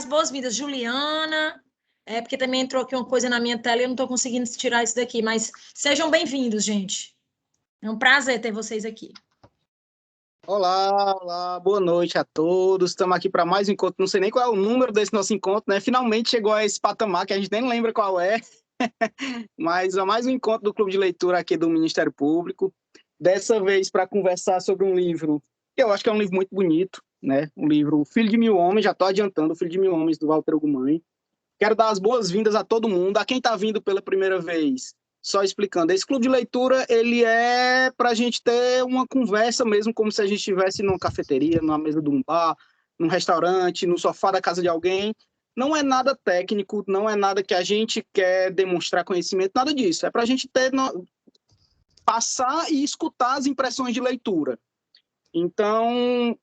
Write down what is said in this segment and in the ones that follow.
boas-vindas, Juliana, porque também entrou aqui uma coisa na minha tela e eu não estou conseguindo tirar isso daqui, mas sejam bem-vindos, gente. É um prazer ter vocês aqui. Olá, boa noite a todos. Estamos aqui para mais um encontro. Não sei nem qual é o número desse nosso encontro, né? Finalmente chegou a esse patamar que a gente nem lembra qual é. Mas é mais um encontro do Clube de Leitura aqui do Ministério Público. Dessa vez para conversar sobre um livro, que eu acho que é um livro muito bonito, né? Um livro, O Filho de Mil Homens, já estou adiantando, O Filho de Mil Homens, do Walter Ugumãe. Quero dar as boas-vindas a todo mundo, a quem está vindo pela primeira vez. Só explicando, esse clube de leitura, ele é para a gente ter uma conversa mesmo, como se a gente estivesse numa cafeteria, numa mesa de um bar, num restaurante, no sofá da casa de alguém. Não é nada técnico, não é nada que a gente quer demonstrar conhecimento, nada disso. É para a gente passar e escutar as impressões de leitura. Então,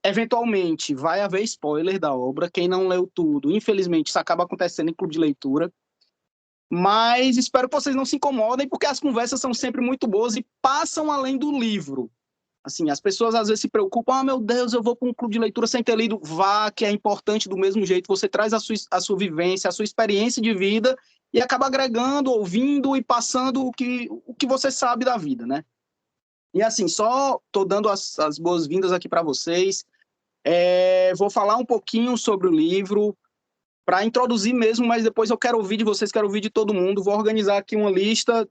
eventualmente, vai haver spoiler da obra. Quem não leu tudo, infelizmente, isso acaba acontecendo em clube de leitura. Mas espero que vocês não se incomodem, porque as conversas são sempre muito boas e passam além do livro. Assim, as pessoas às vezes se preocupam, meu Deus, eu vou para um clube de leitura sem ter lido. Vá, que é importante do mesmo jeito. Você traz a sua vivência, a sua experiência de vida e acaba agregando, ouvindo e passando o que você sabe da vida, né? E assim, só estou dando as boas-vindas aqui para vocês. Vou falar um pouquinho sobre o livro, para introduzir mesmo, mas depois eu quero ouvir de vocês, quero ouvir de todo mundo. Vou organizar aqui uma lista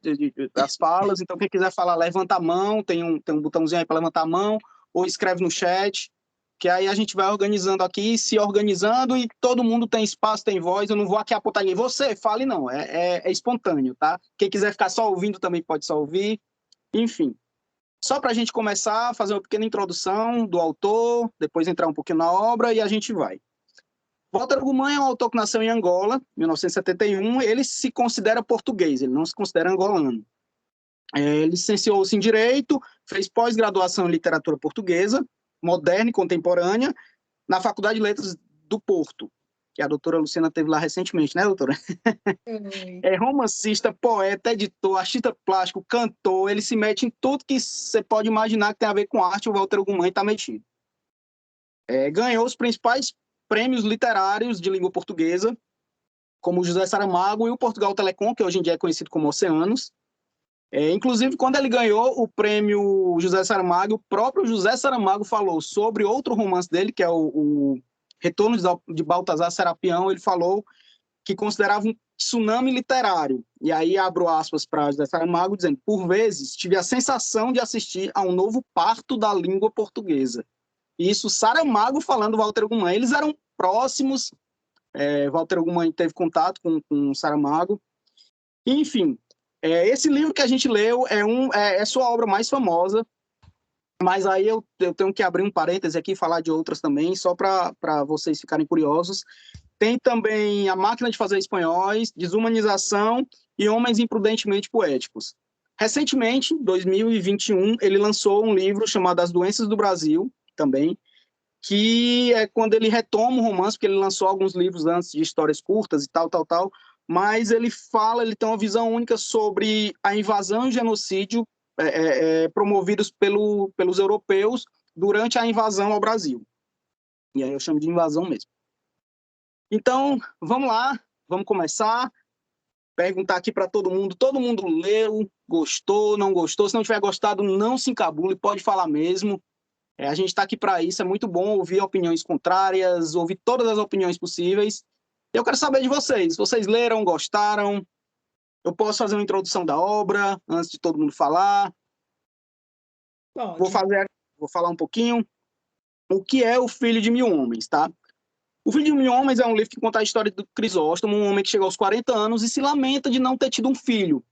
das falas, então quem quiser falar, levanta a mão, tem um botãozinho aí para levantar a mão, ou escreve no chat, que aí a gente vai organizando aqui, se organizando, e todo mundo tem espaço, tem voz. Eu não vou aqui apontar ninguém, você fale não, é espontâneo, tá? Quem quiser ficar só ouvindo também pode só ouvir, enfim. Só para a gente começar, fazer uma pequena introdução do autor, depois entrar um pouquinho na obra e a gente vai. Walter Ugumãe é um autor que nasceu em Angola, em 1971. Ele se considera português, ele não se considera angolano. Ele licenciou-se em Direito, fez pós-graduação em Literatura Portuguesa, Moderna e Contemporânea, na Faculdade de Letras do Porto, que a doutora Luciana teve lá recentemente, né, doutora? É romancista, poeta, editor, artista plástico, cantor. Ele se mete em tudo que você pode imaginar que tem a ver com arte. O Walter Ugumãe está metido. Ganhou os principais prêmios literários de língua portuguesa, como o José Saramago e o Portugal Telecom, que hoje em dia é conhecido como Oceanos. Inclusive, quando ele ganhou o prêmio José Saramago, o próprio José Saramago falou sobre outro romance dele, que é o Retorno de Baltazar Serapião. Ele falou que considerava um tsunami literário. E aí abro aspas para José Saramago, dizendo: por vezes tive a sensação de assistir a um novo parto da língua portuguesa. Isso, Saramago falando Walter Ugumãe. Eles eram próximos. Walter Ugumãe teve contato com Saramago. Enfim, esse livro que a gente leu é sua obra mais famosa, mas aí eu tenho que abrir um parêntese aqui e falar de outras também, só para vocês ficarem curiosos. Tem também A Máquina de Fazer Espanhóis, Desumanização e Homens Imprudentemente Poéticos. Recentemente, em 2021, ele lançou um livro chamado As Doenças do Brasil, também, que é quando ele retoma o romance, porque ele lançou alguns livros antes de histórias curtas e tal, mas ele tem uma visão única sobre a invasão e genocídio promovidos pelos europeus durante a invasão ao Brasil. E aí eu chamo de invasão mesmo. Então, vamos lá, vamos começar. Perguntar aqui para todo mundo leu, gostou, não gostou? Se não tiver gostado, não se encabule, pode falar mesmo. A gente está aqui para isso, é muito bom ouvir opiniões contrárias, ouvir todas as opiniões possíveis. Eu quero saber de vocês. Vocês leram, gostaram? Eu posso fazer uma introdução da obra, antes de todo mundo falar? Pode. Vou falar um pouquinho. O que é O Filho de Mil Homens, tá? O Filho de Mil Homens é um livro que conta a história do Crisóstomo, um homem que chega aos 40 anos e se lamenta de não ter tido um filho,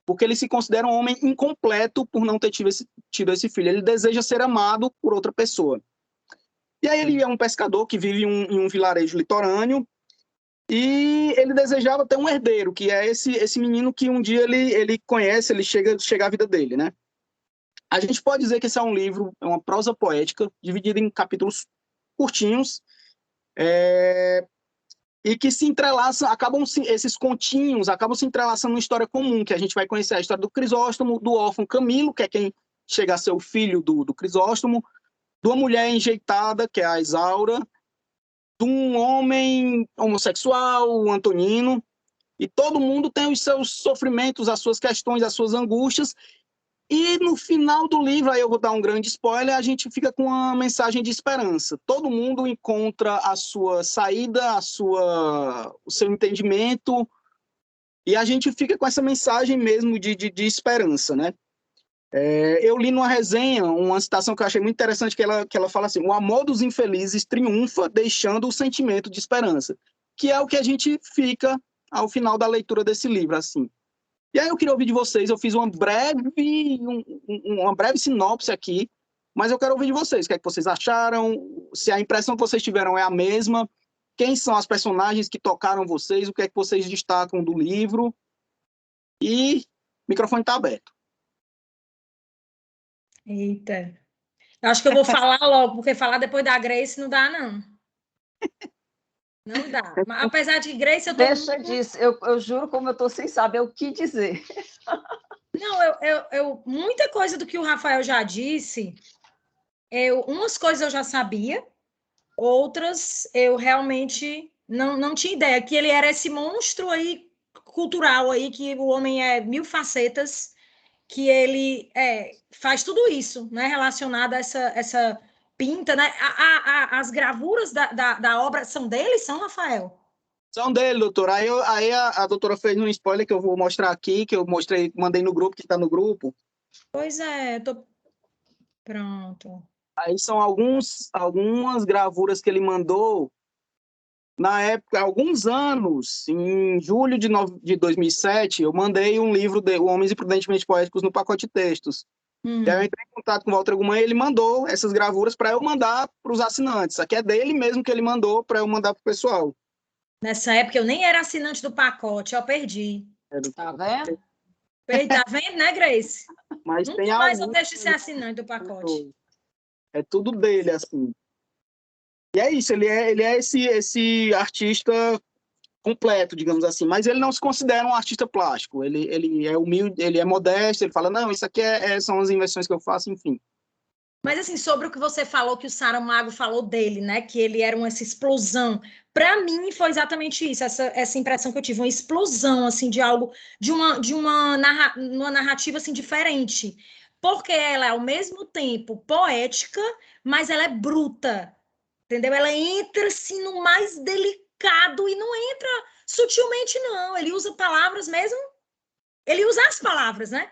porque ele se considera um homem incompleto por não ter tido esse filho. Ele deseja ser amado por outra pessoa. E aí ele é um pescador que vive em um vilarejo litorâneo e ele desejava ter um herdeiro, que é esse menino que um dia ele conhece, ele chega à vida dele, né? A gente pode dizer que esse é um livro, é uma prosa poética, dividida em capítulos curtinhos, e que se entrelaçam, esses continhos acabam se entrelaçando numa história comum, que a gente vai conhecer a história do Crisóstomo, do órfão Camilo, que é quem chega a ser o filho do Crisóstomo, de uma mulher enjeitada, que é a Isaura, de um homem homossexual, o Antonino, e todo mundo tem os seus sofrimentos, as suas questões, as suas angústias, e no final do livro, aí eu vou dar um grande spoiler, a gente fica com uma mensagem de esperança. Todo mundo encontra a sua saída, o seu entendimento, e a gente fica com essa mensagem mesmo de esperança, né? Eu li numa resenha uma citação que eu achei muito interessante, que ela fala assim: o amor dos infelizes triunfa deixando o sentimento de esperança, que é o que a gente fica ao final da leitura desse livro, assim. E aí eu queria ouvir de vocês, eu fiz uma breve sinopse aqui, mas eu quero ouvir de vocês, o que é que vocês acharam, se a impressão que vocês tiveram é a mesma, quem são as personagens que tocaram vocês, o que é que vocês destacam do livro, e o microfone está aberto. Eita. Eu acho que eu vou falar logo, porque falar depois da Grace não dá, não. Não dá. Mas, apesar de Grace, eu tô Deixa muito... disso. Eu juro como eu estou sem saber o que dizer. Não, muita coisa do que o Rafael já disse, umas coisas eu já sabia, outras eu realmente não tinha ideia, que ele era esse monstro aí cultural aí, que o homem é mil facetas, que ele faz tudo isso, né, relacionado a essa pinta, né? As gravuras da obra são dele, São Rafael? São dele, doutor. Aí a doutora fez um spoiler que eu vou mostrar aqui, que eu mostrei, mandei no grupo, que está no grupo. Pois é, pronto. Aí são algumas gravuras que ele mandou na época, há alguns anos, em julho de 2007, eu mandei um livro de Homens Imprudentemente Poéticos no pacote de textos. E aí eu entrei em contato com o Walter Guman e ele mandou essas gravuras para eu mandar para os assinantes. Aqui é dele mesmo que ele mandou para eu mandar para o pessoal. Nessa época eu nem era assinante do pacote, eu perdi. Tá vendo? Perdi, tá vendo, né, Grace? Mas nunca tem mais eu deixo de ser assinante do pacote. É tudo dele, assim. E é isso, ele é esse artista completo, digamos assim, mas ele não se considera um artista plástico, ele é humilde, ele é modesto, ele fala, não, isso aqui são as invenções que eu faço, enfim. Mas, assim, sobre o que você falou, que o Saramago falou dele, né, que ele era essa explosão, para mim foi exatamente isso, essa impressão que eu tive, uma explosão, assim, de algo, uma narrativa, assim, diferente, porque ela é, ao mesmo tempo, poética, mas ela é bruta, entendeu? Ela entra, assim, no mais delicado e não entra sutilmente, não. Ele usa palavras mesmo, ele usa as palavras, né?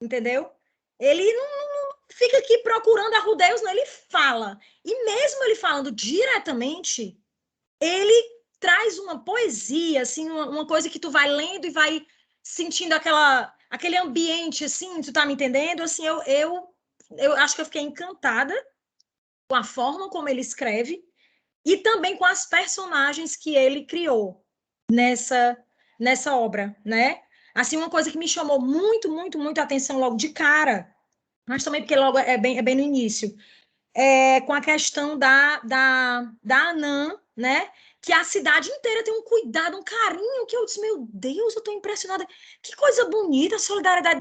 Entendeu? Ele não fica aqui procurando arrudeios, não, ele fala. E mesmo ele falando diretamente, ele traz uma poesia, assim, uma coisa que tu vai lendo e vai sentindo aquele ambiente, assim, tu tá me entendendo? Assim, eu acho que eu fiquei encantada com a forma como ele escreve e também com as personagens que ele criou nessa obra, né? Assim, uma coisa que me chamou muito, muito, muito a atenção logo de cara, mas também porque logo é bem no início, com a questão da Anã, né? Que a cidade inteira tem um cuidado, um carinho, que eu disse, meu Deus, eu tô impressionada. Que coisa bonita a solidariedade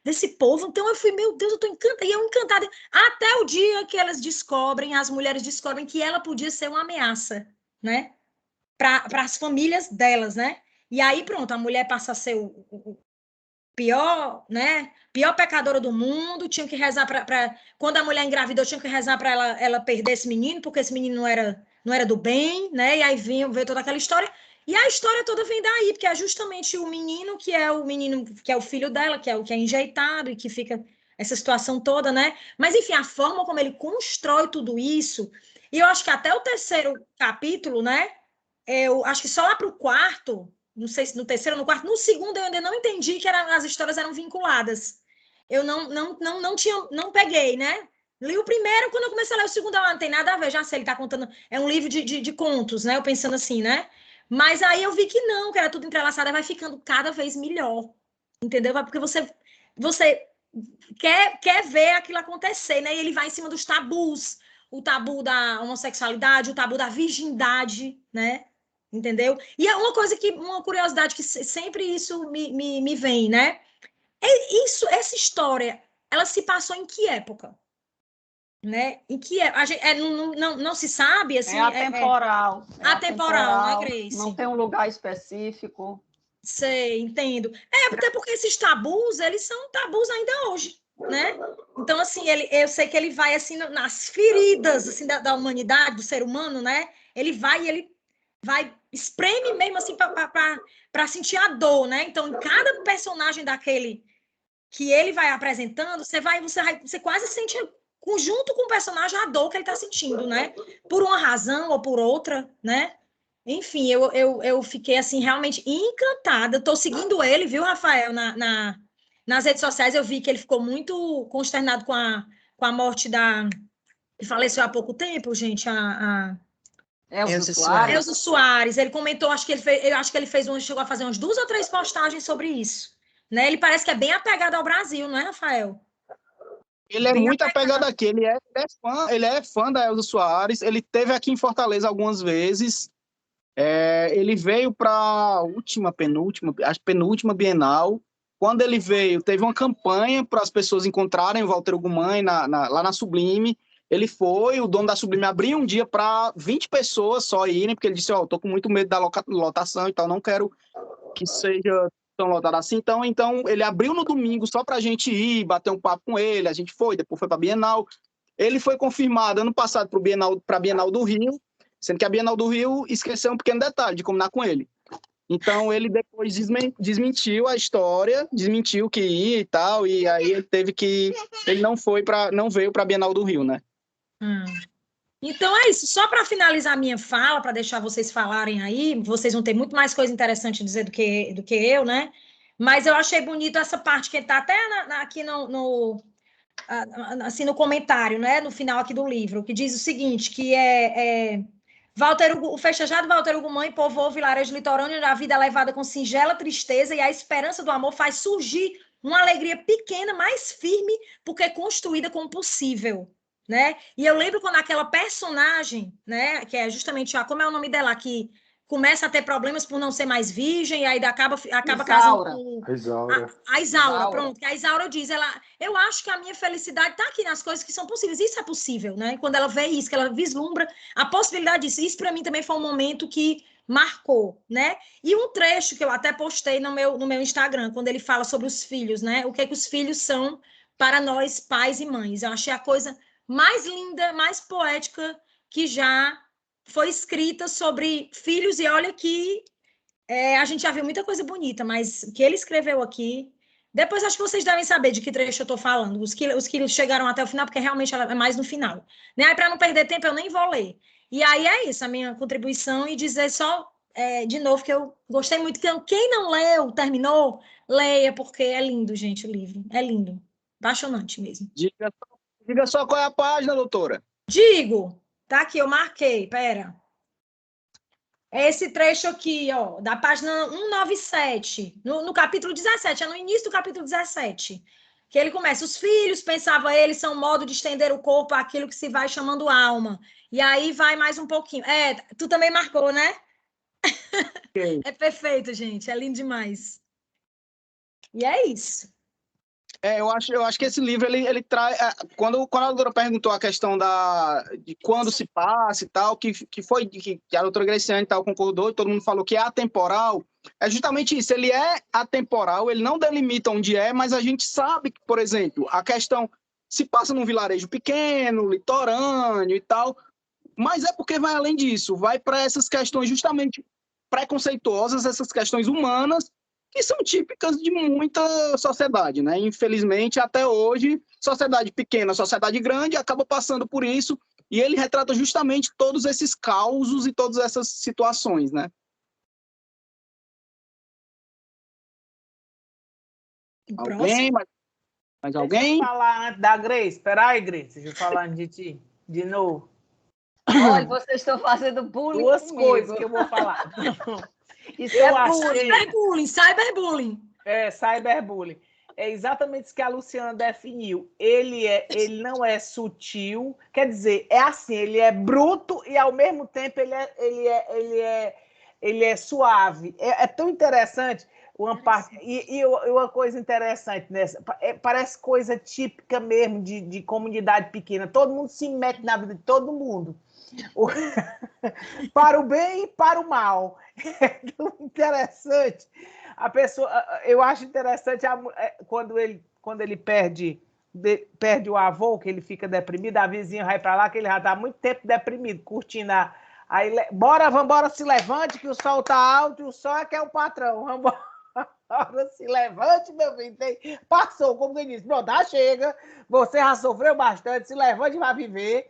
desse povo. Então eu fui, meu Deus, eu tô encantada. E eu encantada. Até o dia que as mulheres descobrem que ela podia ser uma ameaça, né? Para as famílias delas, né? E aí, pronto, a mulher passa a ser o pior, né? Pior pecadora do mundo. Tinha que rezar para. Quando a mulher engravidou, tinha que rezar para ela perder esse menino, porque esse menino não era do bem, né? E aí veio toda aquela história. E a história toda vem daí, porque é justamente o menino que é o filho dela, que é o que é enjeitado e que fica essa situação toda, né? Mas enfim, a forma como ele constrói tudo isso, e eu acho que até o terceiro capítulo, né? Eu acho que só lá para o quarto, não sei se no terceiro ou no quarto, no segundo eu ainda não entendi que as histórias eram vinculadas. Eu não peguei, né? Li o primeiro, quando eu comecei a ler o segundo, não tem nada a ver, já sei, ele está contando, é um livro de contos, né? Eu pensando assim, né? Mas aí eu vi que não, que era tudo entrelaçado, e vai ficando cada vez melhor, entendeu? Porque você quer ver aquilo acontecer, né? E ele vai em cima dos tabus, o tabu da homossexualidade, o tabu da virgindade, né? Entendeu? E é uma curiosidade que sempre isso me vem, né? Essa história, ela se passou em que época? né? Em que não se sabe, assim... É atemporal. Atemporal, né, Grace? Não tem um lugar específico. Sei, entendo. Até porque esses tabus, eles são tabus ainda hoje, né? Então, assim, eu sei que ele vai, assim, nas feridas, assim, da humanidade, do ser humano, né? Ele vai, espreme mesmo, assim, para sentir a dor, né? Então, em cada personagem daquele que ele vai apresentando, você quase sente, junto com o personagem, a dor que ele está sentindo, né? Por uma razão ou por outra, né? Enfim, eu fiquei, assim, realmente encantada. Estou seguindo ele, viu, Rafael, nas redes sociais. Eu vi que ele ficou muito consternado com a morte que faleceu há pouco tempo, gente, a Elza Soares. Elza Soares. Ele comentou, eu acho que ele chegou a fazer umas 2 ou 3 postagens sobre isso, né? Ele parece que é bem apegado ao Brasil, não é, Rafael? Ele é muito apegado aqui, ele é fã da Elza Soares, ele esteve aqui em Fortaleza algumas vezes, ele veio para a penúltima Bienal. Quando ele veio, teve uma campanha para as pessoas encontrarem o Walter Ugumãe lá na Sublime. Ele foi, o dono da Sublime abriu um dia para 20 pessoas só irem, porque ele disse, tô com muito medo da lotação e tal, não quero que seja tão lotado assim. Então ele abriu no domingo só para a gente ir, bater um papo com ele, a gente foi, depois foi para a Bienal. Ele foi confirmado ano passado para a Bienal do Rio, sendo que a Bienal do Rio esqueceu um pequeno detalhe de combinar com ele. Então ele depois desmentiu a história, desmentiu que ia e tal, e aí ele não veio para a Bienal do Rio, né? Então é isso, só para finalizar a minha fala, para deixar vocês falarem aí, vocês vão ter muito mais coisa interessante a dizer do que eu, né? Mas eu achei bonito essa parte que está até aqui assim, no comentário, né? No final aqui do livro, que diz o seguinte, que o festejado Walter Ugumãe povoou o vilarejo litorâneo onde a vida é levada com singela tristeza e a esperança do amor faz surgir uma alegria pequena, mais firme, porque construída com o possível, né? E eu lembro quando aquela personagem, né, que é justamente como é o nome dela, que começa a ter problemas por não ser mais virgem, e aí acaba casando com a Isaura, pronto, que a Isaura diz, eu acho que a minha felicidade está aqui nas coisas que são possíveis, isso é possível, né? Quando ela vê isso, que ela vislumbra a possibilidade disso, isso para mim também foi um momento que marcou, né? E um trecho que eu até postei no meu Instagram, quando ele fala sobre os filhos, né? O que os filhos são para nós, pais e mães. Eu achei a coisa mais linda, mais poética que já foi escrita sobre filhos, e olha que a gente já viu muita coisa bonita, mas o que ele escreveu aqui... Depois acho que vocês devem saber de que trecho eu estou falando, os que chegaram até o final, porque realmente é mais no final. Né? Aí, para não perder tempo, eu nem vou ler. E aí é isso, a minha contribuição, e dizer só, de novo, que eu gostei muito. Então, quem não leu, terminou, leia, porque é lindo, gente, o livro. É lindo. Apaixonante mesmo. Diga só qual é a página, doutora. Digo, tá aqui, eu marquei, pera. É esse trecho aqui, ó, da página 197, no capítulo 17, é no início do capítulo 17, que ele começa, os filhos, pensava ele, são um modo de estender o corpo àquilo que se vai chamando alma. E aí vai mais um pouquinho. Tu também marcou, né? Okay. É perfeito, gente, é lindo demais. E é isso. Eu acho que esse livro, ele traz... Quando a doutora perguntou a questão de quando se passa e tal, que a doutora Graciane e tal concordou, e todo mundo falou que é atemporal, é justamente isso, ele é atemporal, ele não delimita onde mas a gente sabe que, por exemplo, a questão se passa num vilarejo pequeno, litorâneo e tal, mas é porque vai além disso, vai para essas questões justamente preconceituosas, essas questões humanas, que são típicas de muita sociedade, né? Infelizmente, até hoje, sociedade pequena, sociedade grande, acaba passando por isso, e ele retrata justamente todos esses causos e todas essas situações, né? Alguém? Mais alguém? Deixa eu falar antes da Grace. Espera aí, Grace. Deixa eu falar antes de ti. De novo. Olha, vocês estão fazendo bullying Duas comigo. coisas que eu vou falar. Isso Cyberbullying. Cyberbullying. É exatamente isso que a Luciana definiu. Ele não é sutil, quer dizer, é assim, ele é bruto e ao mesmo tempo ele é suave. É tão interessante. Uma parte, e uma coisa interessante nessa, parece coisa típica mesmo de comunidade pequena. Todo mundo se mete na vida de todo mundo. Para o bem e para o mal. É interessante. A pessoa, eu acho interessante quando ele perde o avô, que ele fica deprimido, a vizinha vai para lá, que ele já está há muito tempo deprimido, curtindo aí, vambora, se levante, que o sol está alto, e o sol é que é o patrão. Vambora, se levante, meu filho. Passou, como quem disse, pronto, chega, você já sofreu bastante, se levante e vai viver.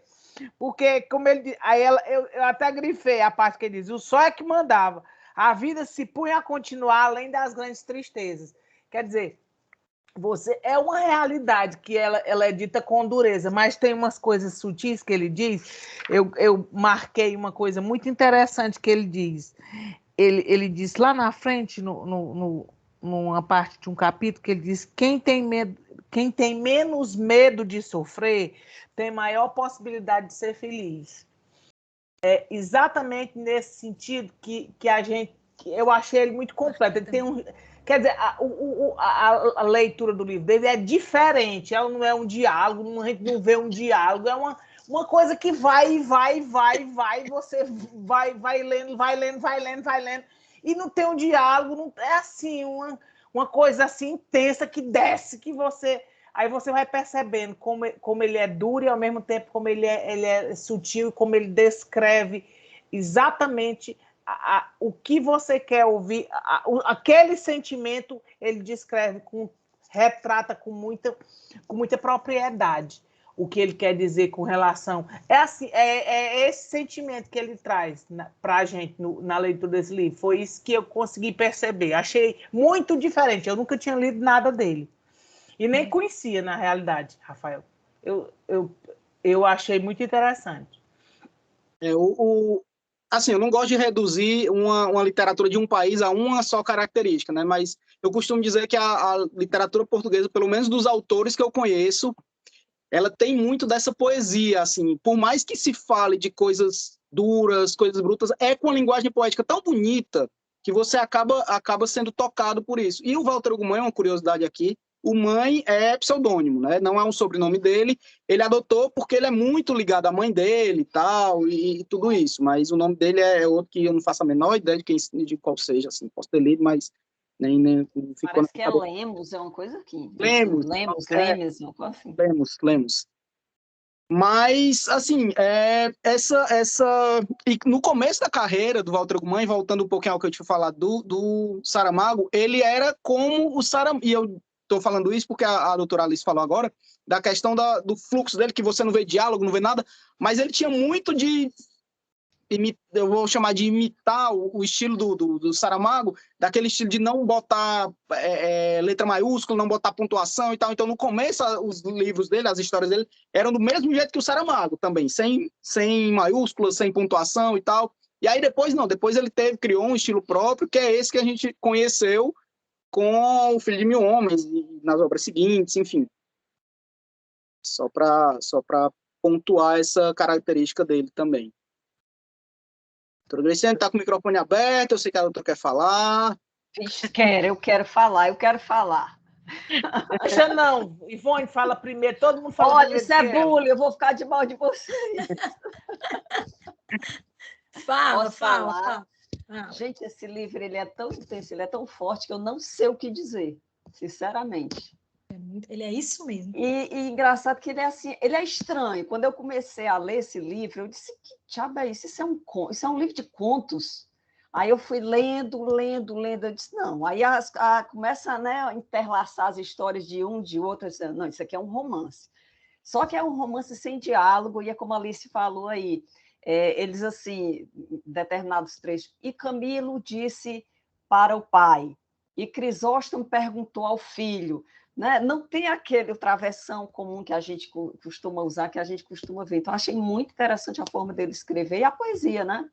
Porque, como ele diz, aí eu até grifei a parte que ele diz, o sol é que mandava. A vida se punha a continuar além das grandes tristezas. Quer dizer, é uma realidade que ela é dita com dureza, mas tem umas coisas sutis que ele diz. Eu marquei uma coisa muito interessante que ele diz. Ele diz lá na frente, numa parte de um capítulo, que ele diz: quem tem menos medo de sofrer tem maior possibilidade de ser feliz. É exatamente nesse sentido que eu achei ele muito completo. Ele tem quer dizer, a leitura do livro dele é diferente. Ela não é um diálogo, a gente não vê um diálogo, é uma coisa que vai, você vai lendo, e não tem um diálogo, não é assim, uma coisa assim intensa que desce, que você... Aí você vai percebendo como ele é duro e, ao mesmo tempo, como ele é sutil, como ele descreve exatamente o que você quer ouvir, aquele sentimento ele descreve, retrata com muita propriedade o que ele quer dizer com relação... É esse sentimento que ele traz para a gente na leitura desse livro. Foi isso que eu consegui perceber. Achei muito diferente. Eu nunca tinha lido nada dele. E nem conhecia, na realidade, Rafael. Eu achei muito interessante. Assim, eu não gosto de reduzir uma literatura de um país a uma só característica, né? Mas eu costumo dizer que a literatura portuguesa, pelo menos dos autores que eu conheço, ela tem muito dessa poesia, assim. Por mais que se fale de coisas duras, coisas brutas, é com a linguagem poética tão bonita que você acaba sendo tocado por isso. E o Walter Ugumãe, uma curiosidade aqui, o Mãe é pseudônimo, né? Não é um sobrenome dele, ele adotou porque ele é muito ligado à mãe dele e tudo isso, mas o nome dele é outro que eu não faço a menor ideia de qual seja, assim, posso ter lido, mas nem ficou... Parece que é Lemos, é uma coisa aqui. Lemos, uma coisa assim. Lemos. Mas, assim, e no começo da carreira do Walter Ugumãe, voltando um pouquinho ao que eu tinha falado do Saramago, ele era como o Saramago, e eu estou falando isso porque a doutora Alice falou agora, da questão do fluxo dele, que você não vê diálogo, não vê nada, mas ele tinha muito eu vou chamar de imitar o estilo do Saramago, daquele estilo de não botar letra maiúscula, não botar pontuação e tal. Então, no começo, os livros dele, as histórias dele, eram do mesmo jeito que o Saramago também, sem maiúsculas, sem pontuação e tal. E aí depois, não, depois ele criou um estilo próprio, que é esse que a gente conheceu com O Filho de Mil Homens, e nas obras seguintes, enfim. Só para pontuar essa característica dele também. Doutora Graciane está com o microfone aberto, eu sei que a doutora quer falar. Eu quero falar. Deixa não, Ivone fala primeiro, todo mundo fala primeiro. Olha, isso é bullying, eu vou ficar de mal de vocês. Fala. Gente, esse livro ele é tão intenso, ele é tão forte que eu não sei o que dizer, sinceramente. Ele é isso mesmo. E engraçado que ele é assim, ele é estranho. Quando eu comecei a ler esse livro, eu disse, que diabo é isso? Isso é um livro de contos. Aí eu fui lendo, eu disse, não. Aí começa, né, a interlaçar as histórias de um, de outro. Disse, não, isso aqui é um romance. Só que é um romance sem diálogo, e é como a Alice falou aí, eles assim, determinados trechos. E Camilo disse para o pai, e Crisóstomo perguntou ao filho, né? Não tem aquele travessão comum que a gente costuma usar, que a gente costuma ver. Então, achei muito interessante a forma dele escrever e a poesia, né?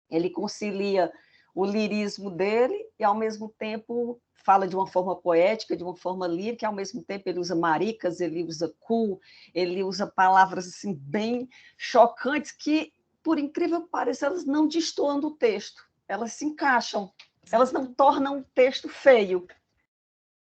Ele concilia o lirismo dele e, ao mesmo tempo, fala de uma forma poética, de uma forma lírica, e, ao mesmo tempo, ele usa maricas, ele usa ele usa palavras assim, bem chocantes que, por incrível que pareça, elas não destoam do texto, elas se encaixam. Elas não tornam o texto feio.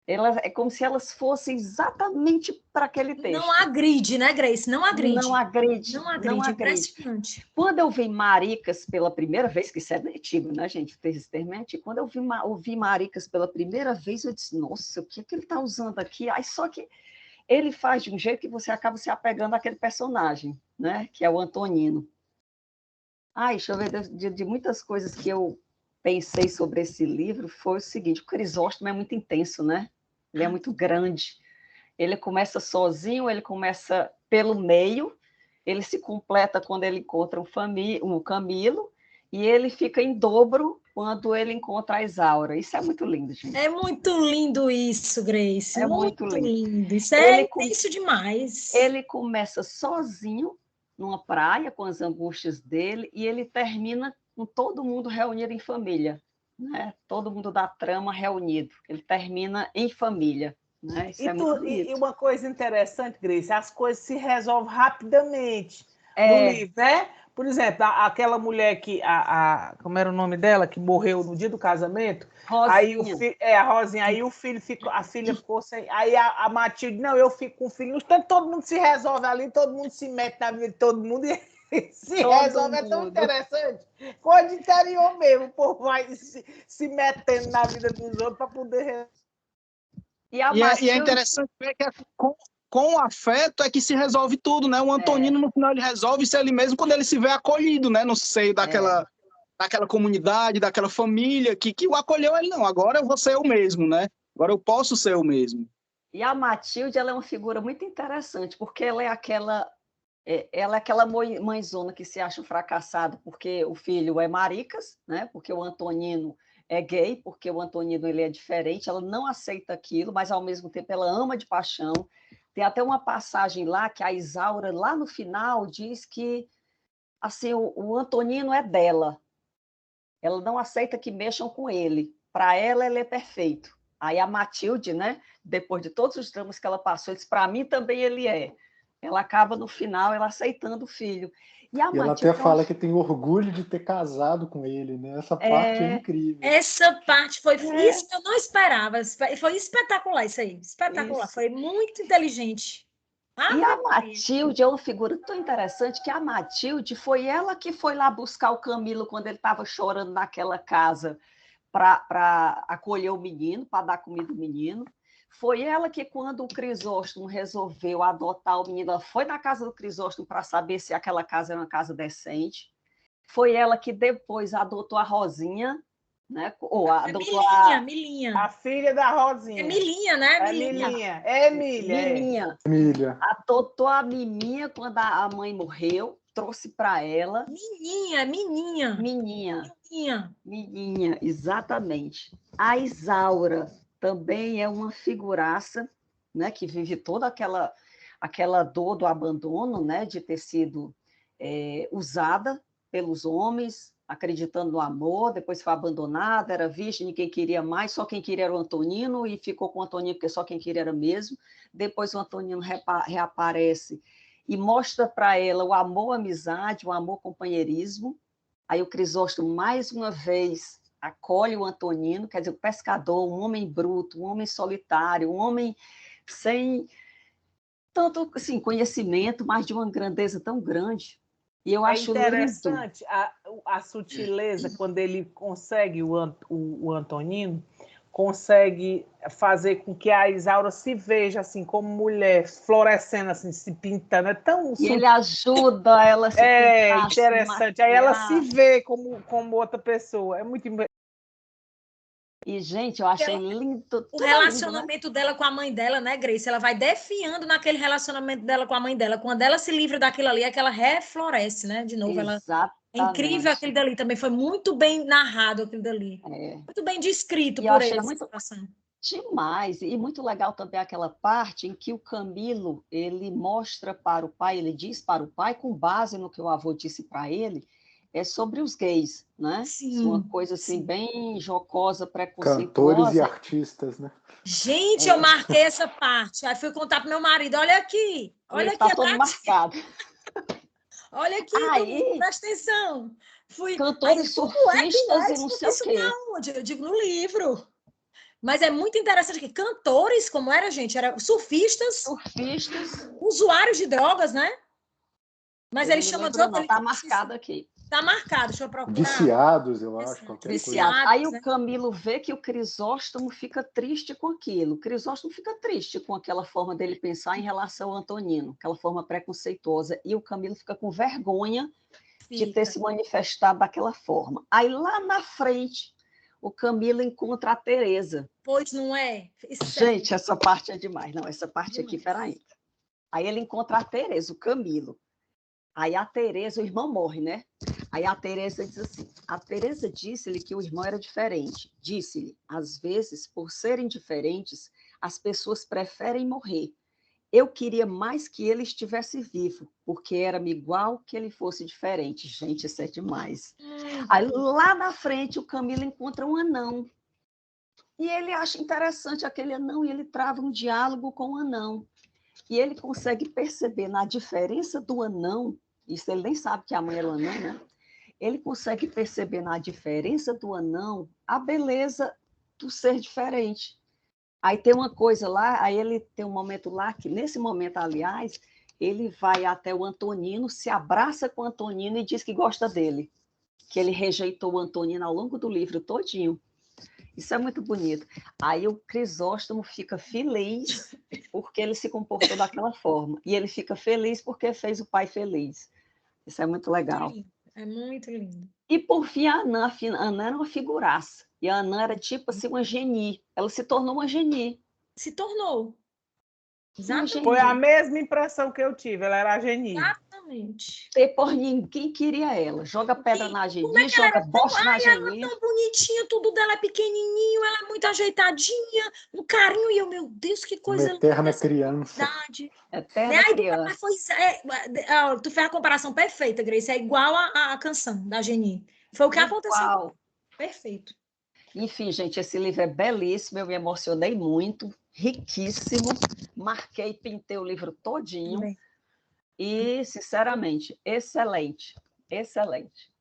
É como se elas fossem exatamente para aquele texto. Não agride, né, Grace? Não agride. Não agride. Não agride. Impressionante. Quando eu vi Maricas pela primeira vez, que isso é antigo, né, gente? Esse termo é antigo. Quando eu ouvi Maricas pela primeira vez, eu disse, nossa, o que é que ele está usando aqui? Aí, só que ele faz de um jeito que você acaba se apegando àquele personagem, né? Que é o Antonino. Deixa eu ver, de muitas coisas que eu pensei sobre esse livro, foi o seguinte, o Crisóstomo é muito intenso, né? Ele é muito grande. Ele começa sozinho, ele começa pelo meio, ele se completa quando ele encontra o Camilo, e ele fica em dobro quando ele encontra a Isaura. Isso é muito lindo, gente. É muito lindo isso, Grace. É muito lindo. Isso é intenso demais. Ele começa sozinho, numa praia, com as angústias dele, e ele termina com todo mundo reunido em família, né? Todo mundo da trama reunido. Ele termina em família. Né? Isso é muito bonito. E uma coisa interessante, Grace, as coisas se resolvem rapidamente no livro, né? Por exemplo, aquela mulher que, como era o nome dela, que morreu no dia do casamento, Rosinha. A Rosinha, aí a filha ficou sem, aí a Matilde, não, eu fico com o filho, todo mundo se resolve ali, todo mundo se mete na vida de todo mundo e se resolve, é tão interessante. Coisa de interior mesmo, o povo vai se metendo na vida dos outros para poder resolver. E é interessante ver que com o afeto é que se resolve tudo, né? O Antonino, no final, ele resolve ser ele mesmo quando ele se vê acolhido, né? No seio daquela comunidade, daquela família que o acolheu. Ele, não, agora eu vou ser eu mesmo, né? Agora eu posso ser eu mesmo. E a Matilde, ela é uma figura muito interessante, porque ela é aquela mãezona que se acha fracassada porque o filho é maricas, né? Porque o Antonino é gay, porque o Antonino ele é diferente, ela não aceita aquilo, mas ao mesmo tempo ela ama de paixão. Tem até uma passagem lá que a Isaura, lá no final, diz que assim, o Antonino é dela. Ela não aceita que mexam com ele. Para ela, ele é perfeito. Aí a Matilde, né, depois de todos os dramas que ela passou, disse, para mim também ele é. Ela acaba, no final, ela aceitando o filho. E ela até fala que tem orgulho de ter casado com ele, né? Essa parte é incrível. Essa parte foi isso que eu não esperava. Foi espetacular isso aí. Espetacular. Isso. Foi muito inteligente. E a Matilde é uma figura tão interessante que a Matilde foi ela que foi lá buscar o Camilo quando ele estava chorando naquela casa para acolher o menino, para dar comida ao menino. Foi ela que, quando o Crisóstomo resolveu adotar o menino, ela foi na casa do Crisóstomo para saber se aquela casa era uma casa decente. Foi ela que depois adotou a Rosinha, né? Ou adotou Milinha. A filha da Rosinha. É Milinha, né? Milinha. Milinha. Adotou a Miminha quando a mãe morreu, trouxe para ela. Mininha, exatamente. A Isaura também é uma figuraça, né, que vive toda aquela dor do abandono, né, de ter sido usada pelos homens, acreditando no amor, depois foi abandonada, era virgem, ninguém queria mais, só quem queria era o Antonino, e ficou com o Antonino porque só quem queria era mesmo. Depois o Antonino reaparece e mostra para ela o amor, a amizade, o amor, companheirismo. Aí o Crisóstomo, mais uma vez, acolhe o Antonino, quer dizer, o pescador, um homem bruto, um homem solitário, um homem sem tanto assim, conhecimento, mas de uma grandeza tão grande. E eu acho interessante a sutileza, quando ele consegue, o Antonino, consegue fazer com que a Isaura se veja assim, como mulher, florescendo, assim, se pintando. É tão sutil. Ele ajuda ela a se pintar. Interessante. Aí ela se vê como outra pessoa. É muito. E, gente, eu achei lindo. O relacionamento lindo, né? Dela com a mãe dela, né, Grace? Ela vai definhando naquele relacionamento dela com a mãe dela. Quando ela se livra daquilo ali, é que ela refloresce, né? De novo, Exatamente. É incrível aquele dali também. Foi muito bem narrado aquilo dali. Muito bem descrito por ele. Demais. E muito legal também aquela parte em que o Camilo, ele mostra para o pai, ele diz para o pai, com base no que o avô disse para ele, é sobre os gays, né? Sim, uma coisa assim, bem jocosa, preconceituosa. Cantores e artistas, né? Gente, eu marquei essa parte. Aí fui contar pro meu marido, olha aqui Está todo marcado. Olha aqui, Aí, presta atenção. cantores Como é que surfistas e isso? não sei o Isso quê. tá onde? Eu digo no livro. Mas é muito interessante que cantores, como era, gente, eram surfistas, Surfistas, usuários de drogas, né? Mas eu ele não me chama de lembro outro. não, tá marcado aqui. Tá marcado, deixa eu procurar. Viciados, eu acho, Exato, qualquer coisa. Viciado. Aí o né? Camilo vê que o Crisóstomo fica triste com aquilo. O Crisóstomo fica triste com aquela forma dele pensar em relação ao Antonino, aquela forma preconceituosa. E o Camilo fica com vergonha de ter se manifestado daquela forma. Aí lá na frente, o Camilo encontra a Teresa. Pois não é? Gente, essa parte é demais. Não, essa parte Demais. aqui, peraí. Aí ele encontra a Teresa, o Camilo. Aí a Teresa, o irmão morre, né? Aí a Teresa diz assim, a Teresa disse-lhe que o irmão era diferente. Disse-lhe, às vezes, por serem diferentes, as pessoas preferem morrer. Eu queria mais que ele estivesse vivo, porque era-me igual que ele fosse diferente. Gente, isso é demais. Aí lá na frente o Camilo encontra um anão. E ele acha interessante aquele anão e ele trava um diálogo com o anão. E ele consegue perceber na diferença do anão, isso ele nem sabe que a mãe era um anão, né? Ele consegue perceber na diferença do anão a beleza do ser diferente. Aí tem uma coisa lá, aí ele tem um momento lá, que nesse momento, aliás, ele vai até o Antonino, se abraça com o Antonino e diz que gosta dele, que ele rejeitou o Antonino ao longo do livro todinho. Isso é muito bonito. Aí o Crisóstomo fica feliz porque ele se comportou daquela forma. E ele fica feliz porque fez o pai feliz. Isso é muito legal. É muito lindo. E por fim, a Anã era uma figuraça. E a Anã era tipo assim, uma genie. Ela se tornou uma genie. Se tornou. Exatamente. Foi a mesma impressão que eu tive, ela era a genie. Exatamente. E por ninguém queria ela. Joga pedra na Como genie, é que ela joga era bosta na ela genie. tão bonitinha, tudo dela é pequenininho, ela é muito ajeitadinha, um carinho, e eu, meu Deus, que Uma coisa eterna linda. criança. Eterna criança. Tu fez a comparação perfeita, Grace, é igual a canção da Geni. Foi o que aconteceu. Igual. Perfeito. Enfim, gente, esse livro é belíssimo, eu me emocionei muito, riquíssimo, marquei, pintei o livro todinho Bem. e, sinceramente, excelente, excelente.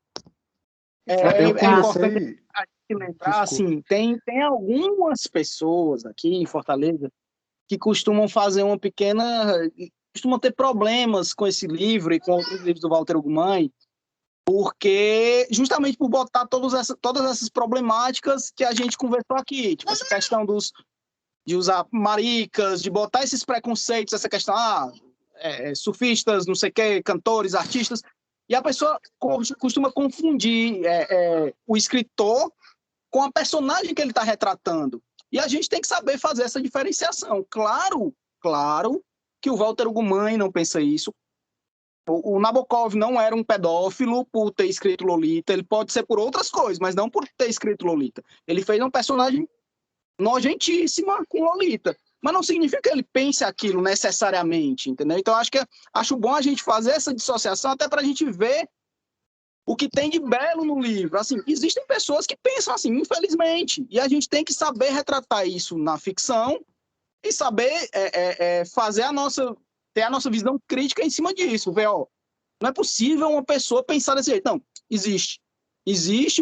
É Eu importante comecei. a gente lembrar, Desculpa. assim, tem algumas pessoas aqui em Fortaleza que costumam fazer uma pequena... costumam ter problemas com esse livro e com outros livros do Walter Ugumãe, porque justamente por botar todas essas problemáticas que a gente conversou aqui, tipo essa questão de usar maricas, de botar esses preconceitos, essa questão, surfistas, não sei o quê, cantores, artistas, e a pessoa costuma confundir o escritor com a personagem que ele está retratando. E a gente tem que saber fazer essa diferenciação. Claro que o Walter Ugumãe não pensa isso. O Nabokov não era um pedófilo por ter escrito Lolita. Ele pode ser por outras coisas, mas não por ter escrito Lolita. Ele fez uma personagem nojentíssima com Lolita. Mas não significa que ele pense aquilo necessariamente, entendeu? Então, acho bom a gente fazer essa dissociação até para a gente ver o que tem de belo no livro. Assim, existem pessoas que pensam assim, infelizmente, e a gente tem que saber retratar isso na ficção e saber fazer ter a nossa visão crítica em cima disso. Ver, ó, não é possível uma pessoa pensar desse jeito. Não, existe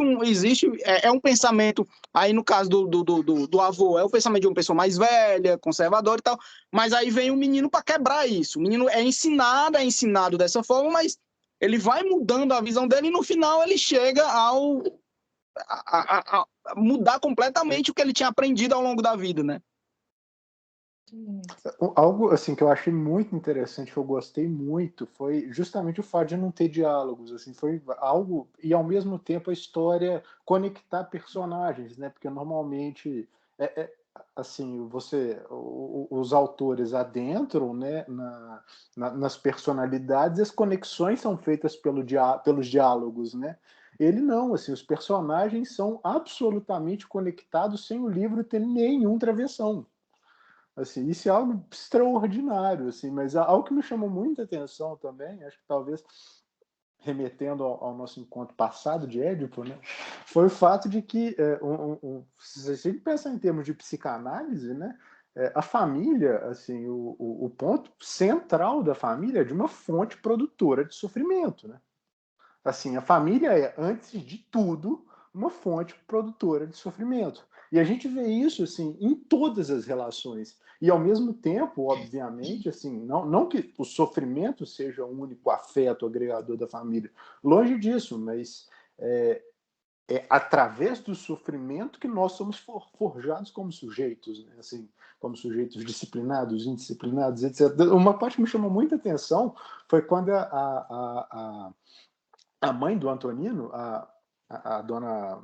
um pensamento, aí no caso do avô, é o pensamento de uma pessoa mais velha, conservadora e tal, mas aí vem o menino para quebrar isso. O menino é ensinado dessa forma, mas ele vai mudando a visão dele e no final ele chega a mudar completamente o que ele tinha aprendido ao longo da vida, né? Algo assim que eu achei muito interessante, que eu gostei muito, foi justamente o fato de não ter diálogos, assim, foi algo, e ao mesmo tempo a história conectar personagens, né? Porque normalmente assim, os autores adentram, né, nas personalidades, as conexões são feitas pelos diálogos, né? Ele não, assim, os personagens são absolutamente conectados sem o livro ter nenhum travessão. Assim, isso é algo extraordinário, assim, mas algo que me chamou muita atenção também, acho que talvez remetendo ao nosso encontro passado de Édipo, né, foi o fato de que, se a gente pensar em termos de psicanálise, né, a família, assim, o ponto central da família é de uma fonte produtora de sofrimento, né? Assim, a família é, antes de tudo, uma fonte produtora de sofrimento. E a gente vê isso, assim, em todas as relações. E, ao mesmo tempo, obviamente, assim, não que o sofrimento seja o único afeto agregador da família. Longe disso, mas é através do sofrimento que nós somos forjados como sujeitos, né? Assim, como sujeitos disciplinados, indisciplinados, etc. Uma parte que me chamou muita atenção foi quando a mãe do Antonino, a dona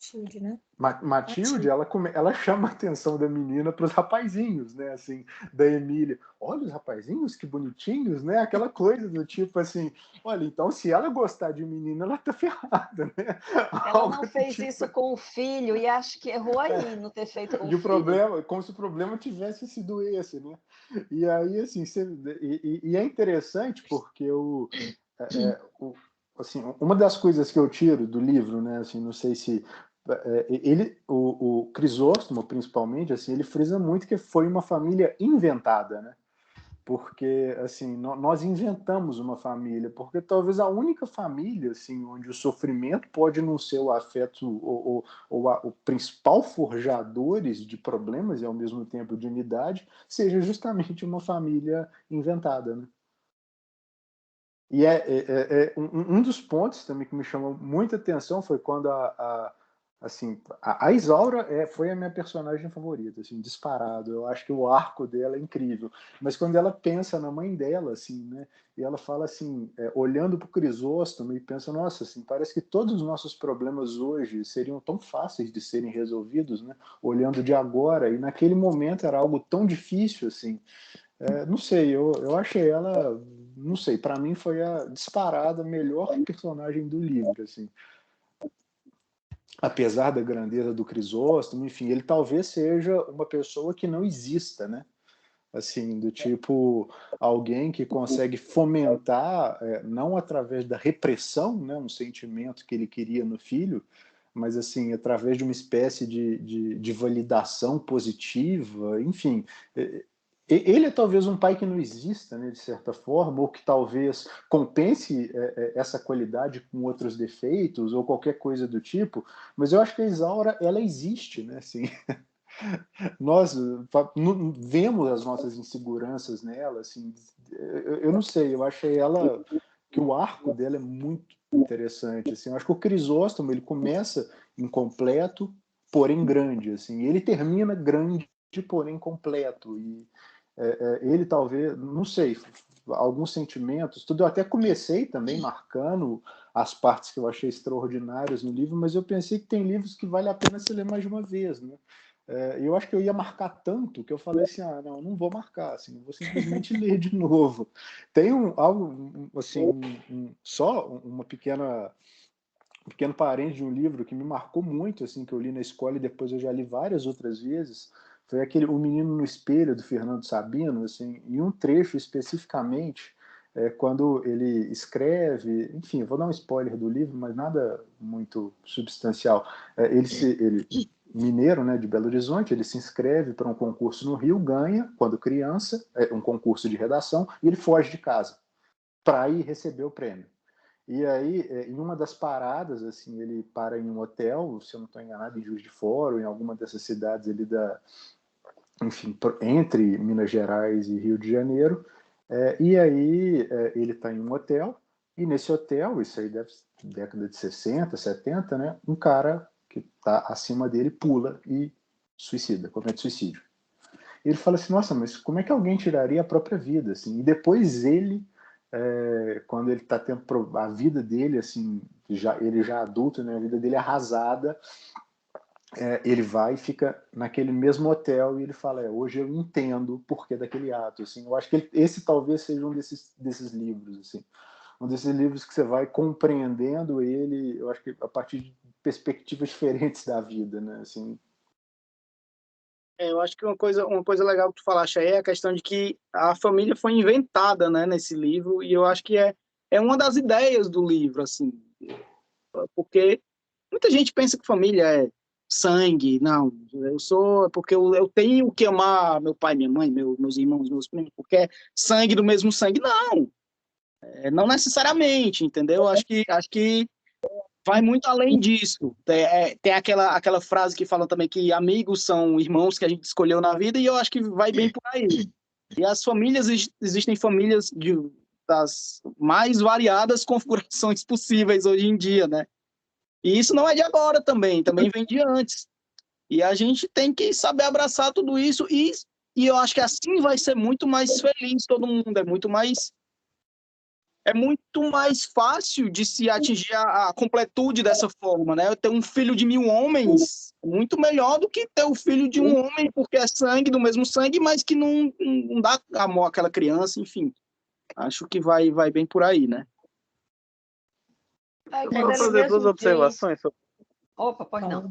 Matilde, né? Matilde, ela chama a atenção da menina para os rapazinhos, né? Assim, da Emília. Olha os rapazinhos, que bonitinhos, né? Aquela coisa do tipo assim, olha, então se ela gostar de menina, ela tá ferrada, né? Ela não Algo do fez tipo. isso com o filho e acho que errou aí, não ter feito com E o o filho. problema, como se o problema tivesse sido esse, né? E aí, assim, e é interessante porque assim, uma das coisas que eu tiro do livro, né? Assim, não sei se o Crisóstomo, principalmente, assim, ele frisa muito que foi uma família inventada, né? Porque assim nós inventamos uma família, porque talvez a única família assim onde o sofrimento pode não ser o afeto o principal forjadores de problemas e ao mesmo tempo de unidade seja justamente uma família inventada, né? E um dos pontos também que me chamou muita atenção foi quando assim, a Isaura foi a minha personagem favorita, assim, disparado. Eu acho que o arco dela é incrível. Mas quando ela pensa na mãe dela, assim, né? E ela fala assim, olhando para o Crisóstomo e pensa, nossa, assim, parece que todos os nossos problemas hoje seriam tão fáceis de serem resolvidos, né? Olhando de agora. E naquele momento era algo tão difícil, assim. Não sei, eu achei ela, não sei, para mim foi a disparada melhor personagem do livro, assim. Apesar da grandeza do Crisóstomo, enfim, ele talvez seja uma pessoa que não exista, né? Assim, do tipo alguém que consegue fomentar, não através da repressão, né, um sentimento que ele queria no filho, mas assim, através de uma espécie de validação positiva, enfim. Ele é talvez um pai que não exista, né, de certa forma, ou que talvez compense essa qualidade com outros defeitos, ou qualquer coisa do tipo, mas eu acho que a Isaura, ela existe, né, assim. Nós vemos as nossas inseguranças nela, assim, eu não sei, eu achei ela que o arco dela é muito interessante, assim, eu acho que o Crisóstomo ele começa incompleto, porém grande, assim, e ele termina grande, porém completo, e ele talvez, não sei, alguns sentimentos, tudo, eu até comecei também marcando as partes que eu achei extraordinárias no livro, mas eu pensei que tem livros que vale a pena se ler mais de uma vez, né? Eu acho que eu ia marcar tanto que eu falei assim, não vou marcar, assim, vou simplesmente ler de novo. Tem algo, assim, só uma um pequeno parente de um livro que me marcou muito, assim, que eu li na escola e depois eu já li várias outras vezes, foi aquele O Menino no Espelho, do Fernando Sabino, assim, em um trecho especificamente, quando ele escreve, enfim, vou dar um spoiler do livro, mas nada muito substancial. Ele mineiro, né, de Belo Horizonte, ele se inscreve para um concurso no Rio, ganha, quando criança, um concurso de redação, e ele foge de casa para ir receber o prêmio. E aí, em uma das paradas, assim, ele para em um hotel, se eu não estou enganado, em Juiz de Fora, ou em alguma dessas cidades ali enfim, entre Minas Gerais e Rio de Janeiro. E aí ele está em um hotel, e nesse hotel, isso aí deve ser década de 60, 70, né? Um cara que está acima dele pula e comete suicídio. Ele fala assim, nossa, mas como é que alguém tiraria a própria vida, assim? E depois ele, quando ele está tendo a vida dele, assim, ele já adulto, né? A vida dele arrasada, ele vai e fica naquele mesmo hotel e ele fala, hoje eu entendo o porquê daquele ato, assim. Eu acho que esse talvez seja um desses livros, assim. Um desses livros que você vai compreendendo ele, eu acho que a partir de perspectivas diferentes da vida, né, assim. Eu acho que uma coisa legal que tu falaste aí é a questão de que a família foi inventada, né, nesse livro, e eu acho que é uma das ideias do livro, assim, porque muita gente pensa que família sangue, não, eu sou, porque eu tenho que amar meu pai, minha mãe, meus irmãos, meus primos, porque é sangue do mesmo sangue, não, não necessariamente, entendeu? Acho que vai muito além disso. Tem aquela frase que fala também que amigos são irmãos que a gente escolheu na vida, e eu acho que vai bem por aí. E as famílias, existem famílias das mais variadas configurações possíveis hoje em dia, né? E isso não é de agora também vem de antes. E a gente tem que saber abraçar tudo isso, e eu acho que assim vai ser muito mais feliz todo mundo, é muito mais fácil de se atingir a completude dessa forma, né? Ter um filho de 1000 homens é muito melhor do que ter o filho de um homem, porque é sangue, do mesmo sangue, mas que não dá amor àquela criança, enfim. Acho que vai bem por aí, né? Eu quero fazer duas observações. Opa, pode não.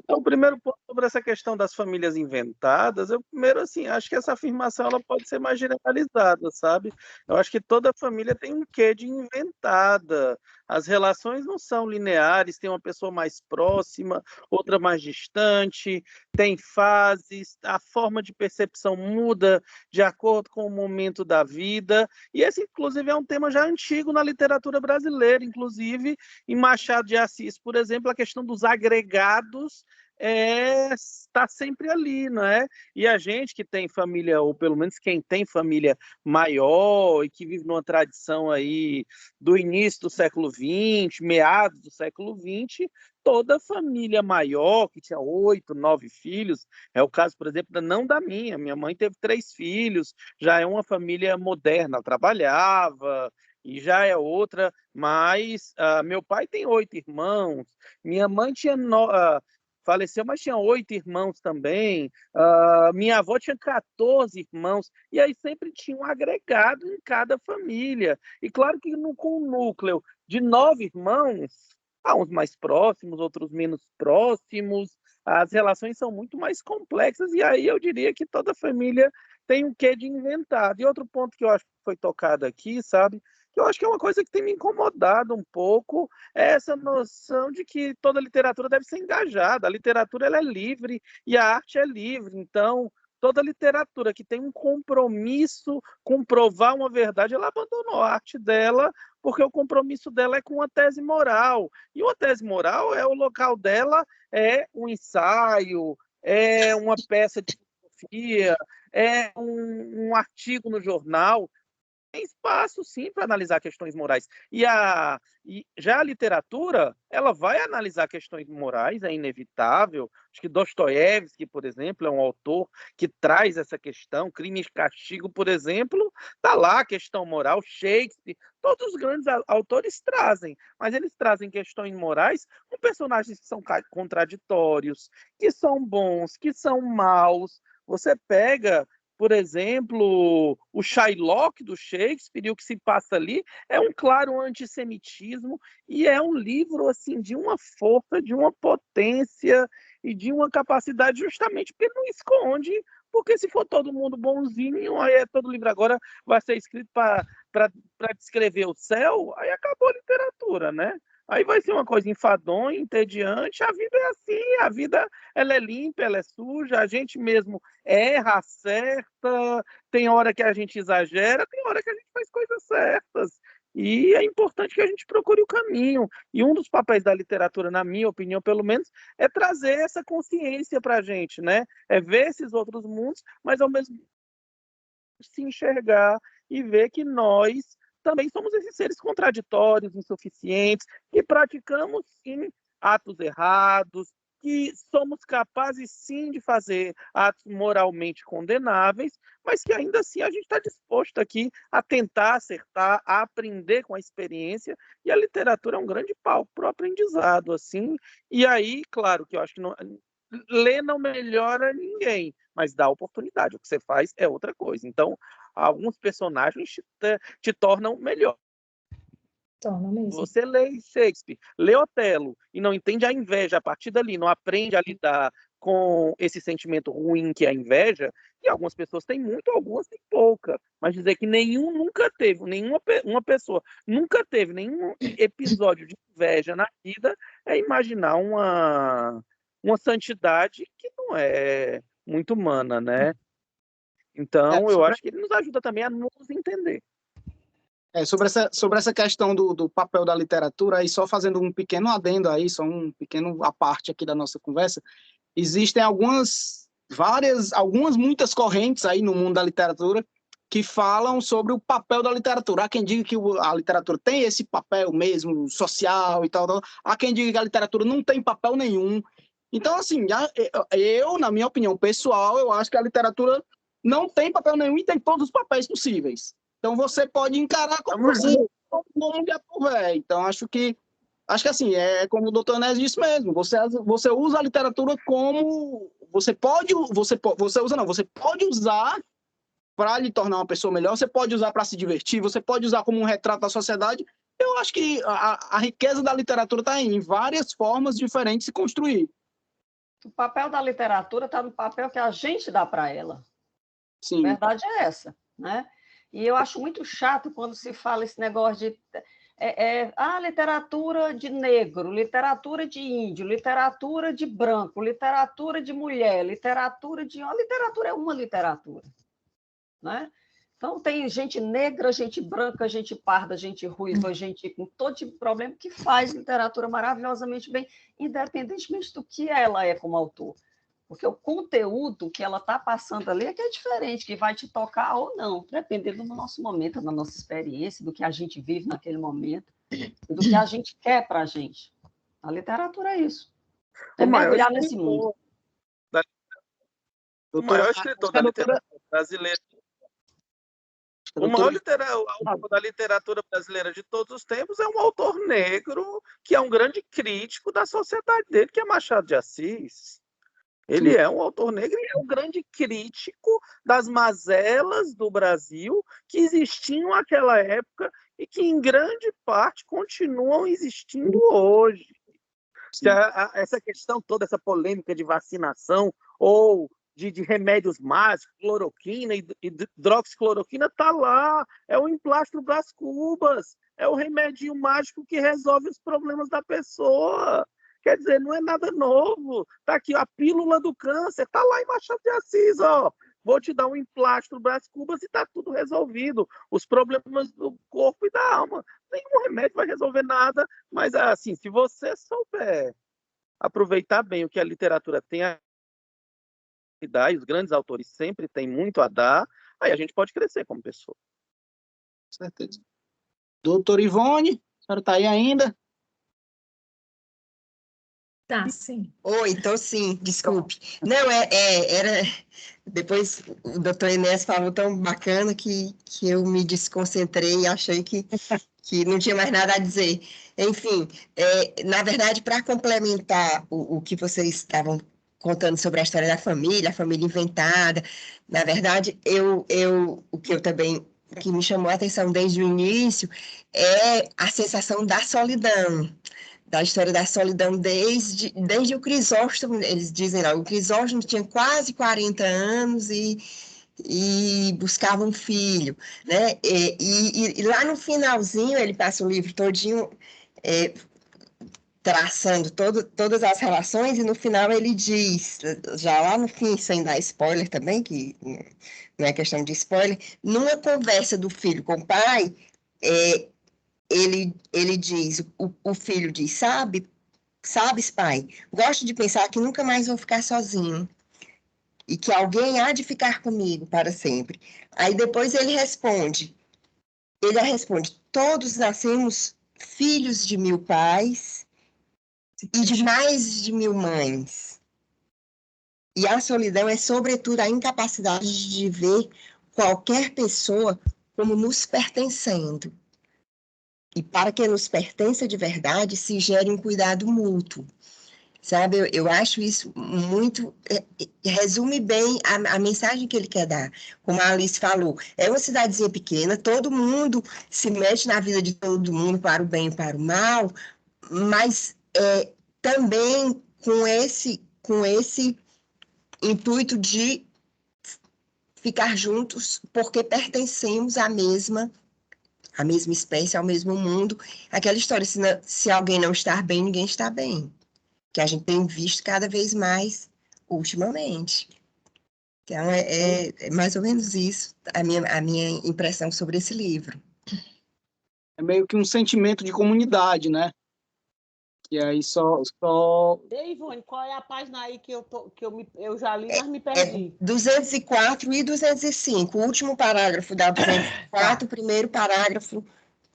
O primeiro ponto sobre essa questão das famílias inventadas, eu primeiro, assim, acho que essa afirmação ela pode ser mais generalizada, sabe? Eu acho que toda família tem um quê de inventada. As relações não são lineares, tem uma pessoa mais próxima, outra mais distante, tem fases, a forma de percepção muda de acordo com o momento da vida, e esse, inclusive, é um tema já antigo na literatura brasileira, inclusive, em Machado de Assis, por exemplo, a questão dos agregados está sempre ali, não é? E a gente que tem família, ou pelo menos quem tem família maior e que vive numa tradição aí do início do século XX, meados do século XX, toda família maior, que tinha 8, 9 filhos, é o caso, por exemplo, não da minha mãe teve 3 filhos, já é uma família moderna, ela trabalhava, e já é outra, mas meu pai tem 8 irmãos, minha mãe faleceu, mas tinha 8 irmãos também, minha avó tinha 14 irmãos, e aí sempre tinha um agregado em cada família, e claro que com um núcleo de 9 irmãos, há uns mais próximos, outros menos próximos, as relações são muito mais complexas, e aí eu diria que toda família tem um quê de inventado. E outro ponto que eu acho que foi tocado aqui, sabe, que eu acho que é uma coisa que tem me incomodado um pouco, é essa noção de que toda literatura deve ser engajada. A literatura ela é livre e a arte é livre. Então, toda literatura que tem um compromisso com provar uma verdade, ela abandonou a arte dela, porque o compromisso dela é com uma tese moral. E uma tese moral o local dela é um ensaio, é uma peça de filosofia, é um artigo no jornal. Tem espaço, sim, para analisar questões morais. E já a literatura, ela vai analisar questões morais, é inevitável. Acho que Dostoiévski, por exemplo, é um autor que traz essa questão. Crime e Castigo, por exemplo, está lá a questão moral. Shakespeare, todos os grandes autores trazem, mas eles trazem questões morais com personagens que são contraditórios, que são bons, que são maus. Você pega, por exemplo, o Shylock do Shakespeare, e o que se passa ali é um claro antissemitismo, e é um livro assim de uma força, de uma potência e de uma capacidade, justamente porque não esconde, porque se for todo mundo bonzinho, aí todo livro agora vai ser escrito para descrever o céu, aí acabou a literatura, né? Aí vai ser uma coisa enfadonha, entediante. A vida é assim, a vida ela é limpa, ela é suja, a gente mesmo erra, acerta, tem hora que a gente exagera, tem hora que a gente faz coisas certas. E é importante que a gente procure o caminho. E um dos papéis da literatura, na minha opinião, pelo menos, é trazer essa consciência para a gente, né? É ver esses outros mundos, mas ao mesmo tempo se enxergar e ver que nós também somos esses seres contraditórios, insuficientes, que praticamos, sim, atos errados, que somos capazes, sim, de fazer atos moralmente condenáveis, mas que ainda assim a gente está disposto aqui a tentar acertar, a aprender com a experiência, e a literatura é um grande palco para o aprendizado, assim, e aí, claro, que eu acho que ler não melhora ninguém, mas dá oportunidade, o que você faz é outra coisa. Então, alguns personagens te tornam melhor. Torna mesmo. Você lê Shakespeare, lê Otelo e não entende a inveja a partir dali, não aprende a lidar com esse sentimento ruim que é a inveja, e algumas pessoas têm muito, algumas têm pouca. Mas dizer que nenhum nunca teve, uma pessoa nunca teve nenhum episódio de inveja na vida é imaginar uma santidade que não é muito humana, né? Então, eu acho que ele nos ajuda também a nos entender. Sobre essa questão do papel da literatura, aí só fazendo um pequeno adendo aí, só um pequeno à parte aqui da nossa conversa, existem muitas correntes aí no mundo da literatura que falam sobre o papel da literatura. Há quem diga que a literatura tem esse papel mesmo, social e tal. Há quem diga que a literatura não tem papel nenhum. Então, assim, eu, na minha opinião pessoal, eu acho que a literatura não tem papel nenhum e tem todos os papéis possíveis. Então, você pode encarar como mulher por velho. Então, acho que assim, é como o doutor Enéas disse mesmo, você usa a literatura como... Você pode usar para lhe tornar uma pessoa melhor, você pode usar para se divertir, você pode usar como um retrato da sociedade. Eu acho que a riqueza da literatura está em várias formas diferentes de se construir. O papel da literatura está no papel que a gente dá para ela. Sim. A verdade é essa, né? E eu acho muito chato quando se fala esse negócio de literatura de negro, literatura de índio, literatura de branco, literatura de mulher, literatura é uma literatura, né? Então, tem gente negra, gente branca, gente parda, gente ruiva, gente com todo tipo de problema que faz literatura maravilhosamente bem, independentemente do que ela é como autor. Porque o conteúdo que ela está passando ali é que é diferente, que vai te tocar ou não, dependendo do nosso momento, da nossa experiência, do que a gente vive naquele momento, do que a gente quer para a gente. A literatura é isso. É mergulhar nesse mundo. O maior escritor da literatura brasileira. O maior autor da literatura brasileira de todos os tempos é um autor negro, que é um grande crítico da sociedade dele, que é Machado de Assis. Ele é um autor negro e é um grande crítico das mazelas do Brasil que existiam naquela época e que, em grande parte, continuam existindo hoje. Essa questão toda, essa polêmica de vacinação ou de remédios mágicos, cloroquina e hidroxicloroquina, está lá. É o emplastro Brás Cubas, é o remédio mágico que resolve os problemas da pessoa. Quer dizer, não é nada novo. Está aqui a pílula do câncer, está lá em Machado de Assis, ó. Vou te dar um emplastro Brás Cubas e está tudo resolvido. Os problemas do corpo e da alma. Nenhum remédio vai resolver nada, mas assim, se você souber aproveitar bem o que a literatura tem a dar, e os grandes autores sempre têm muito a dar, aí a gente pode crescer como pessoa. Com certeza. Doutor Ivone, a senhora está aí ainda? Tá, sim. Oi, então sim, desculpe. Não, era... Depois o doutor Enéas falou tão bacana que eu me desconcentrei e achei que não tinha mais nada a dizer. Enfim, na verdade, para complementar o que vocês estavam contando sobre a história da família, a família inventada, na verdade, o que me chamou a atenção desde o início é a sensação da solidão, da história da solidão desde o Crisóstomo. Eles dizem lá, o Crisóstomo tinha quase 40 anos e buscava um filho, né? E lá no finalzinho, ele passa o livro todinho traçando todas as relações, e no final ele diz, já lá no fim, sem dar spoiler também, que não é questão de spoiler, numa conversa do filho com o pai, ele diz, o filho diz, sabes, pai, gosto de pensar que nunca mais vou ficar sozinho e que alguém há de ficar comigo para sempre. Aí depois ele responde, todos nascemos filhos de 1000 pais e de mais de 1000 mães. E a solidão é, sobretudo, a incapacidade de ver qualquer pessoa como nos pertencendo. E para que nos pertença de verdade, se gere um cuidado mútuo. Sabe, eu acho isso muito, resume bem a mensagem que ele quer dar. Como a Alice falou, é uma cidadezinha pequena, todo mundo se mete na vida de todo mundo para o bem e para o mal, mas também com esse intuito de ficar juntos porque pertencemos à mesma espécie, ao mesmo mundo. Aquela história, se alguém não está bem, ninguém está bem. Que a gente tem visto cada vez mais ultimamente. Então, é mais ou menos isso a minha impressão sobre esse livro. É meio que um sentimento de comunidade, né? E aí só... Ei, Ivone, qual é a página aí que eu já li, mas me É perdi? 204 e 205, o último parágrafo da 204, o primeiro parágrafo,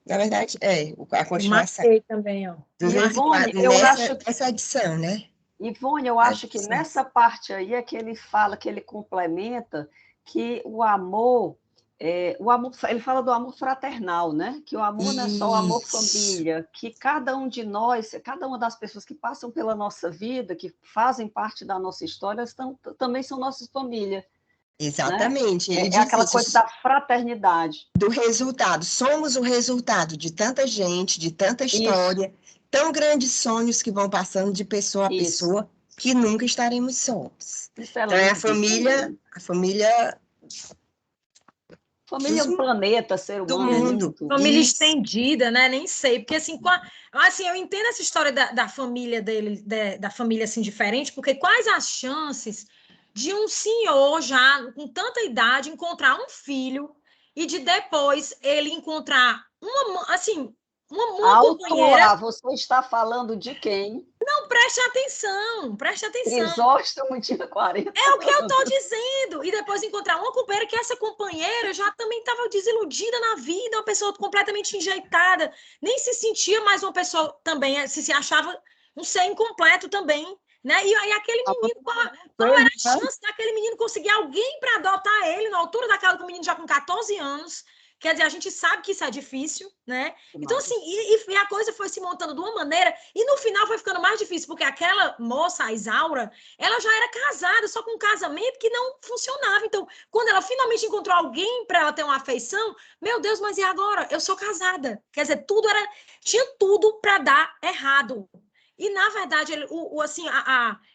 na verdade, a Eu continuação. marquei também, ó. 204, Ivone, eu acho nessa edição, né? Ivone, eu acho que nessa parte aí é que ele fala, que ele complementa que o amor, ele fala do amor fraternal, né? Que o amor não é só o amor família, que cada um de nós, cada uma das pessoas que passam pela nossa vida, que fazem parte da nossa história, também são nossas famílias. Exatamente. Né? Ele É diz aquela isso, coisa da fraternidade. do resultado. Somos o resultado de tanta gente, de tanta história, tão grandes sonhos que vão passando de pessoa a pessoa, que nunca estaremos sós. Isso é Então, é lindo, a família família é um planeta, ser do humano, é mundo. muito. Família Isso. estendida, né? Nem sei, porque assim, assim, eu entendo essa história da família dele, da família assim diferente, porque quais as chances de um senhor já com tanta idade encontrar um filho e de depois ele encontrar uma companheira? Autora, você está falando de quem? Não, preste atenção, preste atenção. Crisóstomo tinha 40 É o que eu estou anos. dizendo. E depois encontrar uma companheira, que essa companheira já também estava desiludida na vida, uma pessoa completamente enjeitada, nem se sentia mais uma pessoa também, se achava um ser incompleto também. Né? E aí aquele menino, qual era a chance daquele menino conseguir alguém para adotar ele na altura daquela do menino já com 14 anos? Quer dizer, a gente sabe que isso é difícil, né? Então, assim, e a coisa foi se montando de uma maneira, e no final foi ficando mais difícil, porque aquela moça, a Isaura, ela já era casada, só com um casamento que não funcionava. Então, quando ela finalmente encontrou alguém para ela ter uma afeição, meu Deus, mas e agora? Eu sou casada. Quer dizer, tinha tudo para dar errado. E, na verdade, assim,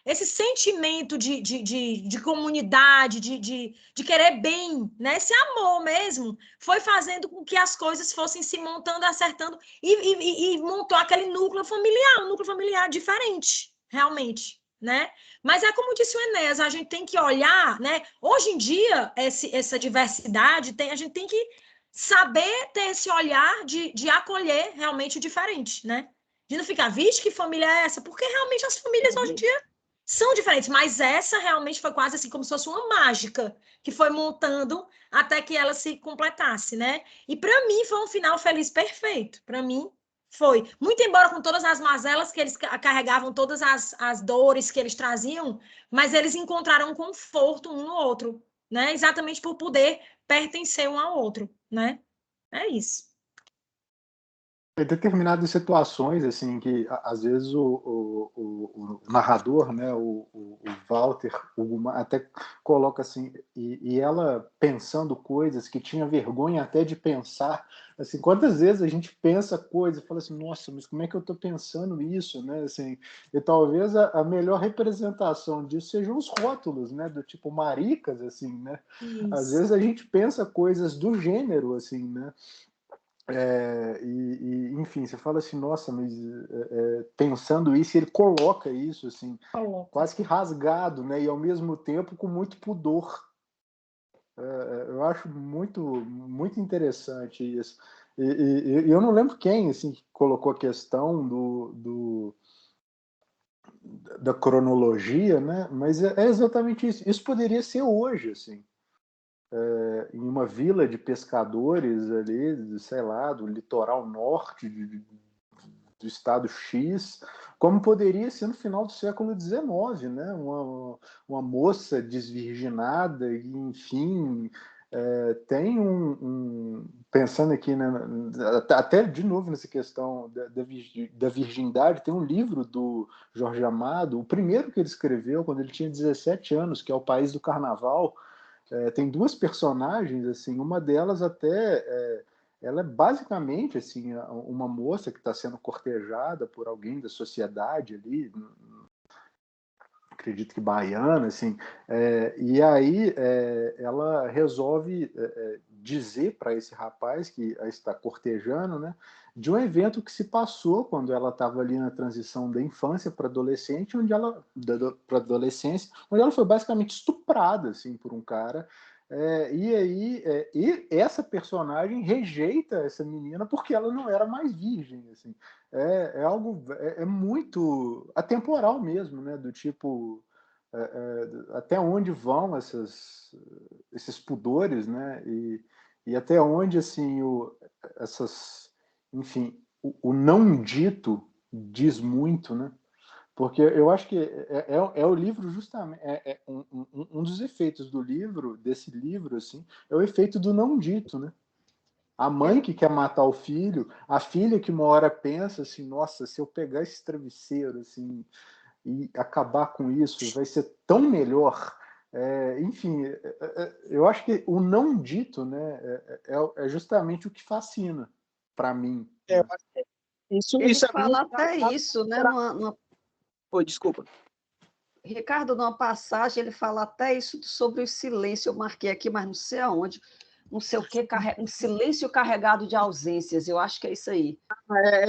esse sentimento de comunidade, de querer bem, né? Esse amor mesmo, foi fazendo com que as coisas fossem se montando, acertando, e montou aquele núcleo familiar, um núcleo familiar diferente, realmente, né? Mas é como disse o Enéas, a gente tem que olhar, né? Hoje em dia, essa diversidade, a gente tem que saber ter esse olhar de acolher realmente o diferente, né? De não ficar, vixe, que família é essa? Porque realmente as famílias hoje em dia são diferentes, mas essa realmente foi quase assim como se fosse uma mágica que foi montando até que ela se completasse, né? E para mim foi um final feliz perfeito. Para mim foi. Muito embora com todas as mazelas que eles carregavam, todas as dores que eles traziam, mas eles encontraram conforto um no outro, né? Exatamente por poder pertencer um ao outro, né? É isso. Em determinadas situações, assim, que às vezes o narrador, né, o Walter, até coloca assim, e ela pensando coisas que tinha vergonha até de pensar, assim, quantas vezes a gente pensa coisas e fala assim, nossa, mas como é que eu estou pensando isso, né, assim, e talvez a melhor representação disso sejam os rótulos, né, do tipo maricas, assim, né, Isso. às vezes a gente pensa coisas do gênero, assim, né, enfim, você fala assim, nossa, mas pensando isso, ele coloca isso assim, quase que rasgado, né? E ao mesmo tempo com muito pudor. Eu acho muito interessante isso. E eu não lembro quem assim colocou a questão da cronologia, né? Mas é exatamente isso. Isso poderia ser hoje, assim. Em uma vila de pescadores ali, sei lá, do litoral norte do estado X, como poderia ser no final do século XIX, né? Uma moça desvirginada e, enfim, tem pensando aqui, né, até de novo nessa questão da virgindade, tem um livro do Jorge Amado, o primeiro que ele escreveu quando ele tinha 17 anos, que é O País do Carnaval. Tem duas personagens, assim, uma delas até ela é basicamente assim uma moça que está sendo cortejada por alguém da sociedade ali, acredito que baiana, assim, e aí ela resolve dizer para esse rapaz que a está cortejando, né, de um evento que se passou quando ela estava ali na transição da infância para adolescente, para adolescência, onde ela foi basicamente estuprada, assim, por um cara. E aí e essa personagem rejeita essa menina porque ela não era mais virgem, assim. Algo muito atemporal mesmo, né? Do tipo até onde vão esses pudores, né? E até onde assim enfim, o não dito diz muito, né? Porque eu acho que é o livro justamente um dos efeitos desse livro assim, é o efeito do não dito, né? A mãe que quer matar o filho, a filha que uma hora pensa assim, nossa, se eu pegar esse travesseiro assim e acabar com isso, vai ser tão melhor. Enfim, eu acho que o não dito, né, é justamente o que fascina para mim. É, Né? isso Ele é muito. fala até isso, né? Oi, desculpa. Ricardo, numa passagem, ele fala até isso sobre o silêncio. Eu marquei aqui, mas não sei aonde. Não sei o que, um silêncio carregado de ausências. Eu acho que é isso aí.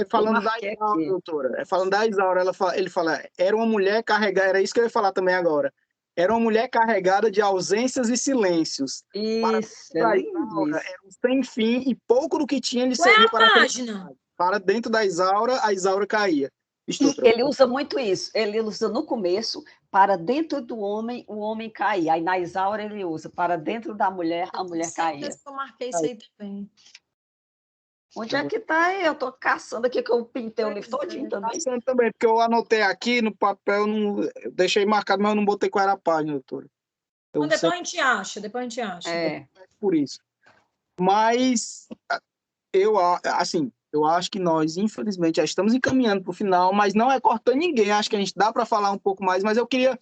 Falando da Isaura, doutora. Falando da Isaura, ele fala, era uma mulher carregada, era isso que eu ia falar também agora. Era uma mulher carregada de ausências e silêncios. Isso, é lindo isso. Era um sem fim e pouco do que tinha lhe Qual é servia a para página? Para dentro da Isaura, a Isaura caía. Ele usa muito isso. Ele usa no começo, para dentro do homem, o homem caía. Aí na Isaura ele usa, para dentro da mulher, a mulher caía. Eu marquei isso aí também. Onde é que está aí? Eu estou caçando aqui, que eu pintei o livro todinho também. Caçando também, porque eu anotei aqui no papel, eu deixei marcado, mas eu não botei qual era a página, doutora. Então, depois a gente acha, Por isso. Mas eu acho que nós, infelizmente, já estamos encaminhando para o final, mas não é cortando ninguém. Acho que a gente dá para falar um pouco mais, mas eu queria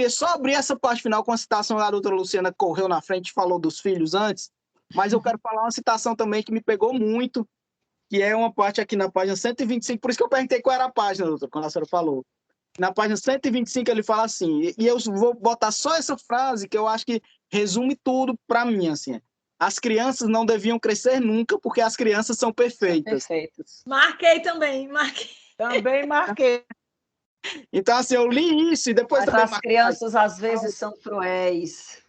só abrir essa parte final com a citação da doutora Luciana, que correu na frente, falou dos filhos antes, mas eu quero falar uma citação também que me pegou muito, que é uma parte aqui na página 125, por isso que eu perguntei qual era a página, doutor, quando a senhora falou. Na página 125 ele fala assim, e eu vou botar só essa frase que eu acho que resume tudo para mim, assim. As crianças não deviam crescer nunca, porque as crianças são perfeitas. Marquei também, Também marquei. Então, assim, eu li isso e depois Mas as crianças, às vezes, são cruéis.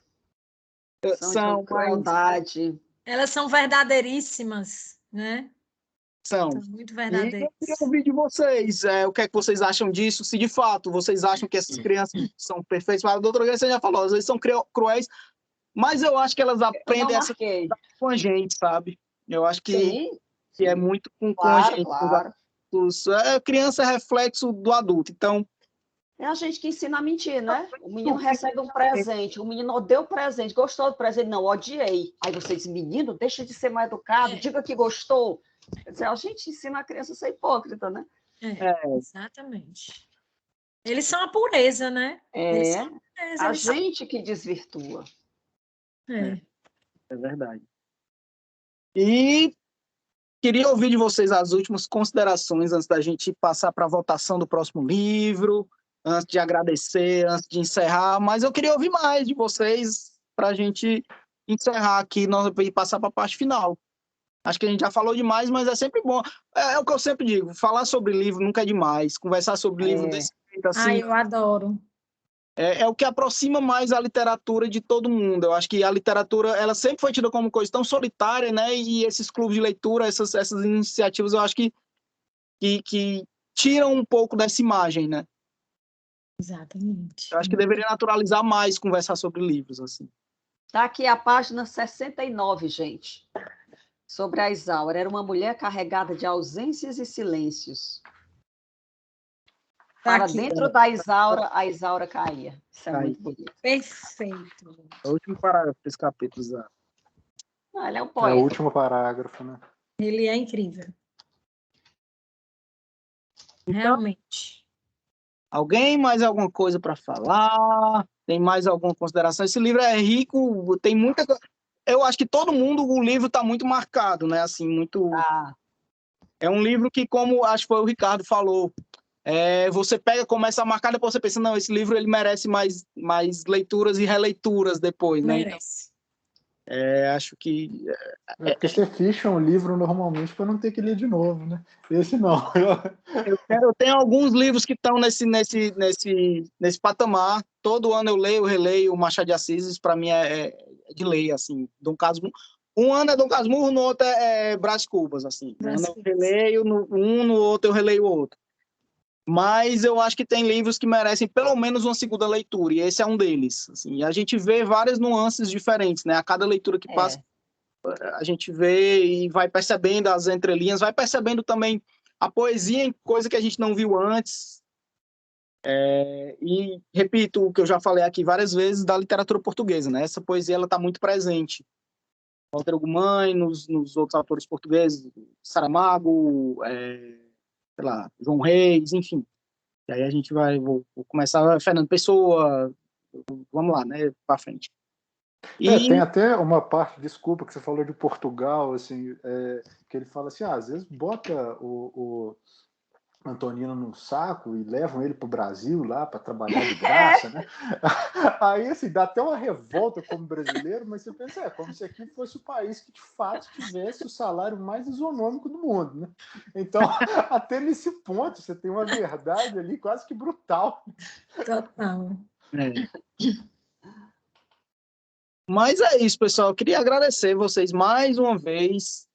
São de crueldade. Elas são verdadeiríssimas, né? São muito verdadeiras. E eu queria ouvir de vocês, o que é que vocês acham disso, se de fato vocês acham que essas crianças são perfeitas. A doutora Grace já falou, às vezes são cruéis, mas eu acho que elas aprendem essa coisa com a gente, sabe? Eu acho que é muito com a gente. Claro. Criança é reflexo do adulto, então... É a gente que ensina a mentir, né? O menino recebe um presente, o menino odeia o presente, gostou do presente? Não, odiei. Aí você diz, menino, deixa de ser mal educado, diga que gostou. Quer dizer, a gente ensina a criança a ser hipócrita, né? Exatamente. Eles são a pureza, né? A gente que desvirtua. É verdade. E queria ouvir de vocês as últimas considerações antes da gente passar para a votação do próximo livro, antes de agradecer, antes de encerrar, mas eu queria ouvir mais de vocês para a gente encerrar aqui e passar para a parte final. Acho que a gente já falou demais, mas é sempre bom. É o que eu sempre digo, falar sobre livro nunca é demais, conversar sobre livro desse jeito assim... eu adoro. É o que aproxima mais a literatura de todo mundo. Eu acho que a literatura ela sempre foi tida como coisa tão solitária, né? E esses clubes de leitura, essas iniciativas, eu acho que tiram um pouco dessa imagem, né? Exatamente. Eu acho que deveria naturalizar mais conversar sobre livros, assim. Está aqui a página 69, gente. Sobre a Isaura. Era uma mulher carregada de ausências e silêncios. Para dentro da Isaura, a Isaura caía. Isso é muito bonito. Perfeito. É o último parágrafo desse capítulo, Zé. Ele é um poeta. É o último parágrafo, né? Ele é incrível. Realmente. Alguém mais alguma coisa para falar? Tem mais alguma consideração? Esse livro é rico, tem muita coisa. Eu acho que todo mundo, o livro está muito marcado, né? Assim, muito... É um livro que, como acho que foi o Ricardo falou, você pega, começa a marcar, depois você pensa, não, esse livro ele merece mais leituras e releituras depois, né? Merece. Então, acho que... Porque você ficha um livro normalmente para não ter que ler de novo, né? Esse não. Eu tenho alguns livros que estão nesse patamar. Todo ano eu leio, releio o Machado de Assis, para mim é de lei, assim. Dom Casmurro. Um ano é Dom Casmurro, no outro é Brás Cubas, assim. Um ano eu releio, no outro eu releio o outro. Mas eu acho que tem livros que merecem pelo menos uma segunda leitura, e esse é um deles. Assim. E a gente vê várias nuances diferentes, né? A cada leitura que passa, a gente vê e vai percebendo as entrelinhas, vai percebendo também a poesia em coisa que a gente não viu antes. E repito o que eu já falei aqui várias vezes da literatura portuguesa, né? Essa poesia ela está muito presente. Walter Ugumãe, nos outros autores portugueses, Saramago, sei lá, João Reis, enfim. E aí a gente vou começar Fernando Pessoa, vamos lá, né, para frente. Tem até uma parte, desculpa, que você falou de Portugal, assim, que ele fala assim, às vezes bota o Antonino num saco e levam ele para o Brasil lá para trabalhar de graça, né? Aí, assim, dá até uma revolta como brasileiro, mas você pensa, como se aqui fosse o país que de fato tivesse o salário mais isonômico do mundo, né? Então, até nesse ponto, você tem uma verdade ali quase que brutal. Total. Mas é isso, pessoal. Eu queria agradecer vocês mais uma vez.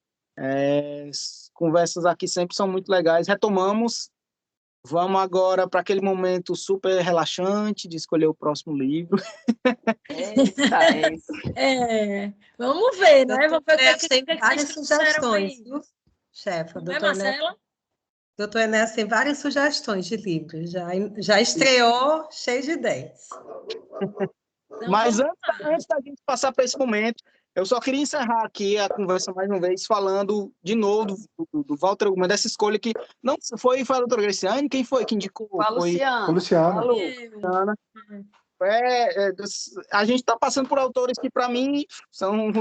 As conversas aqui sempre são muito legais. Retomamos. Vamos agora para aquele momento super relaxante de escolher o próximo livro. Vamos ver, né? Vamos ver o que tem várias sugestões, viu, chefa? Doutor Enéas tem várias sugestões de livros. Já estreou cheio de ideias. Então, mas antes da gente passar para esse momento, eu só queria encerrar aqui a conversa mais uma vez falando de novo do Walter Ugumãe, dessa escolha que não foi a doutora Graciane, quem foi que indicou? Foi a Luciana. Luciana. A gente está passando por autores que, para mim, são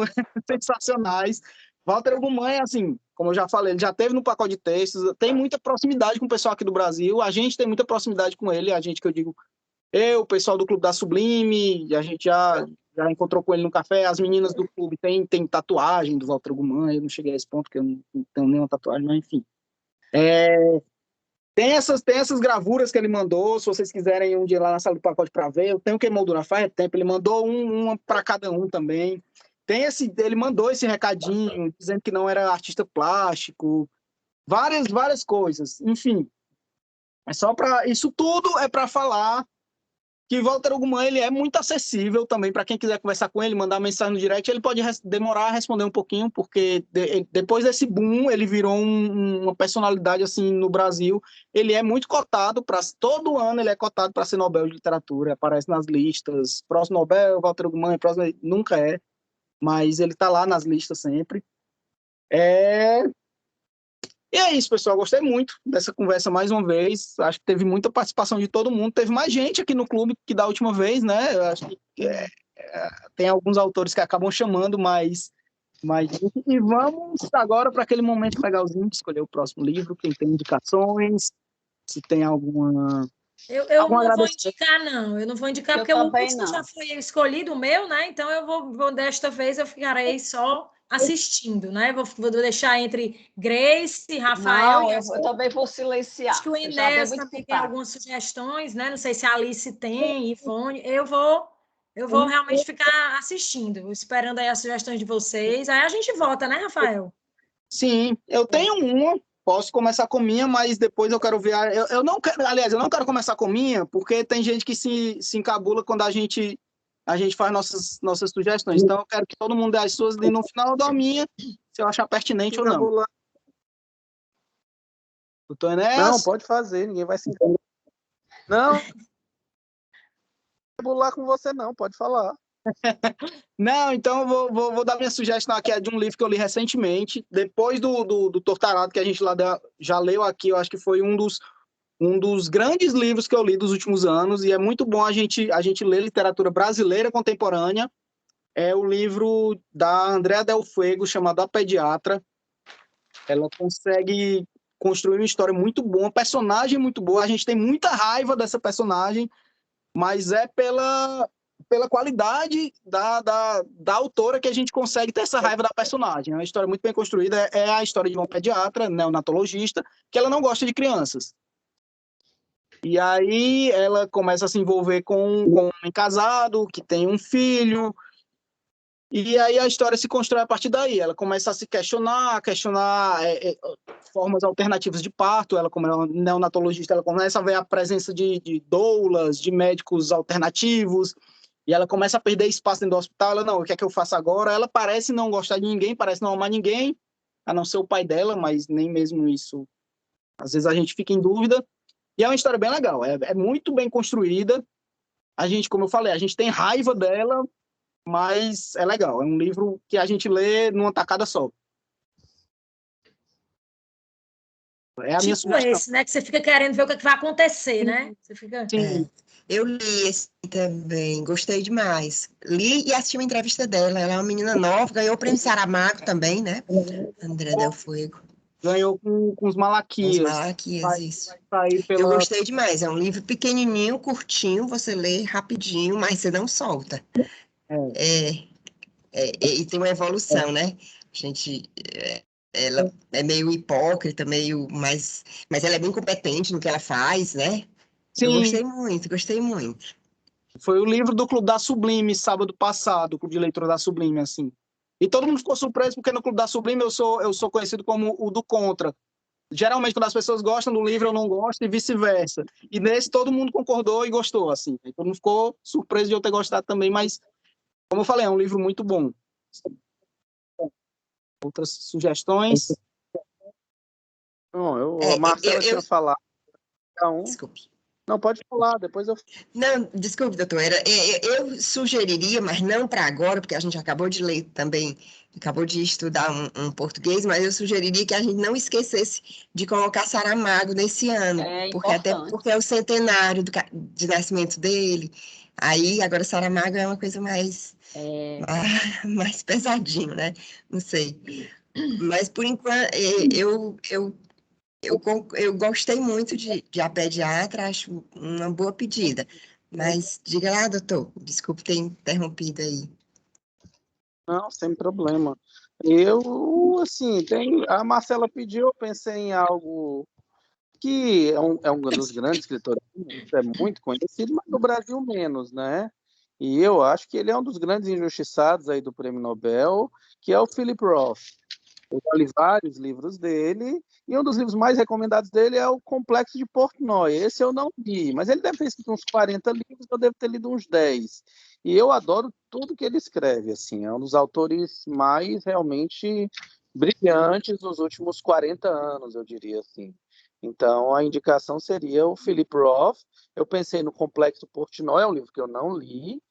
sensacionais. Walter Ugumãe, assim, como eu já falei, ele já esteve no pacote de textos, tem muita proximidade com o pessoal aqui do Brasil, a gente tem muita proximidade com ele, a gente que eu digo, o pessoal do Clube da Sublime, a gente já encontrou com ele no café, as meninas do clube tem tatuagem do Walter Ugumãe, eu não cheguei a esse ponto, porque eu não tenho nenhuma tatuagem, mas enfim. Tem essas gravuras que ele mandou, se vocês quiserem um dia lá na sala do pacote para ver, eu tenho que moldura faz tempo, ele mandou uma para cada um também. Ele mandou esse recadinho, dizendo que não era artista plástico, várias coisas, enfim. Isso tudo é para falar que Walter Ugumãe ele é muito acessível também para quem quiser conversar com ele, mandar mensagem no direct, ele pode demorar a responder um pouquinho, porque depois desse boom, ele virou uma personalidade assim no Brasil, ele é muito cotado, todo ano ele é cotado para ser Nobel de Literatura, aparece nas listas, próximo Nobel, Walter Ugumãe, nunca mas ele está lá nas listas sempre. E é isso, pessoal. Gostei muito dessa conversa mais uma vez. Acho que teve muita participação de todo mundo. Teve mais gente aqui no clube que da última vez, né? Eu acho que tem alguns autores que acabam chamando, mas... E vamos agora para aquele momento legalzinho de escolher o próximo livro. Quem tem indicações, se tem alguma... Eu não vou indicar, não. Eu não vou indicar, porque o último já foi escolhido, o meu, né? Então eu vou desta vez, eu ficarei só assistindo, né? Vou deixar entre Grace, Rafael e eu também vou silenciar. Acho que o Inés também tem algumas sugestões, né? Não sei se a Alice tem, Ivone. Eu vou realmente ficar assistindo, esperando aí as sugestões de vocês. Aí a gente volta, né, Rafael? Sim, eu tenho uma. Posso começar com minha, mas depois eu quero ver. Eu não quero começar com minha, porque tem gente que se encabula quando a gente faz nossas sugestões. Então, eu quero que todo mundo dê as suas e no final eu dou a minha, se eu achar pertinente ou não. Doutor Enéas? Não, pode fazer, ninguém vai se encabular. Não, encabular com você não, pode falar. Não, então eu vou dar minha sugestão aqui, é de um livro que eu li recentemente, depois do Tortarado, que a gente já leu aqui, eu acho que foi um dos grandes livros que eu li dos últimos anos, e é muito bom a gente ler literatura brasileira contemporânea. É o livro da Andrea Del Fuego, chamado A Pediatra. Ela consegue construiu uma história muito boa, uma personagem muito boa. A gente tem muita raiva dessa personagem, mas é pela qualidade da autora que a gente consegue ter essa raiva da personagem. É uma história muito bem construída. É a história de uma pediatra, neonatologista, que ela não gosta de crianças. E aí ela começa a se envolver com um homem casado, que tem um filho, e aí a história se constrói a partir daí. Ela começa a se questionar formas alternativas de parto. Ela, como é uma neonatologista, ela começa a ver a presença de doulas, de médicos alternativos, e ela começa a perder espaço dentro do hospital. Ela, não, o que é que eu faço agora? Ela parece não gostar de ninguém, parece não amar ninguém, a não ser o pai dela, mas nem mesmo isso. Às vezes a gente fica em dúvida. E é uma história bem legal, é muito bem construída. A gente, como eu falei, a gente tem raiva dela, mas é legal. É um livro que a gente lê numa tacada só. É a minha sugestão. Esse, né? Que você fica querendo ver o que vai acontecer, né? Você fica... Sim. Eu li esse também, gostei demais. Li e assisti uma entrevista dela. Ela é uma menina nova, ganhou o prêmio Saramago também, né? André Del Fuego. Ganhou com os Malaquias. Os Malaquias, isso. Vai sair pela... Eu gostei demais. É um livro pequenininho, curtinho, você lê rapidinho, mas você não solta. E tem uma evolução, né? A gente... ela é meio hipócrita, mas ela é bem competente no que ela faz, né? Sim. Eu gostei muito, gostei muito. Foi o livro do Clube da Sublime, sábado passado, o Clube de Leitura da Sublime, assim. E todo mundo ficou surpreso, porque no Clube da Sublime eu sou conhecido como o do contra. Geralmente, quando as pessoas gostam do livro, eu não gosto, e vice-versa. E nesse, todo mundo concordou e gostou, assim. E todo mundo ficou surpreso de eu ter gostado também, mas, como eu falei, é um livro muito bom. Outras sugestões? Não, a Marcela tinha falado. Desculpe. Não, pode falar, depois eu... Não, desculpe, doutora. Eu sugeriria, mas não para agora, porque a gente acabou de ler também, acabou de estudar um português, mas eu sugeriria que a gente não esquecesse de colocar Saramago nesse ano, porque é o centenário de nascimento dele. Aí, agora, Saramago é uma coisa mais pesadinho, né? Não sei. Mas, por enquanto, eu gostei muito de A Pediatra, acho uma boa pedida. Mas diga lá, doutor, desculpe ter interrompido aí. Não, sem problema. Eu, assim, a Marcela pediu, eu pensei em algo que é um dos grandes escritores, é muito conhecido, mas no Brasil menos, né? E eu acho que ele é um dos grandes injustiçados aí do Prêmio Nobel, que é o Philip Roth. Eu li vários livros dele, e um dos livros mais recomendados dele é o Complexo de Portnoy. Esse eu não li, mas ele deve ter escrito uns 40 livros, eu devo ter lido uns 10. E eu adoro tudo que ele escreve, assim, é um dos autores mais realmente brilhantes dos últimos 40 anos, eu diria assim. Então, a indicação seria o Philip Roth. Eu pensei no Complexo Portnoy, é um livro que eu não li,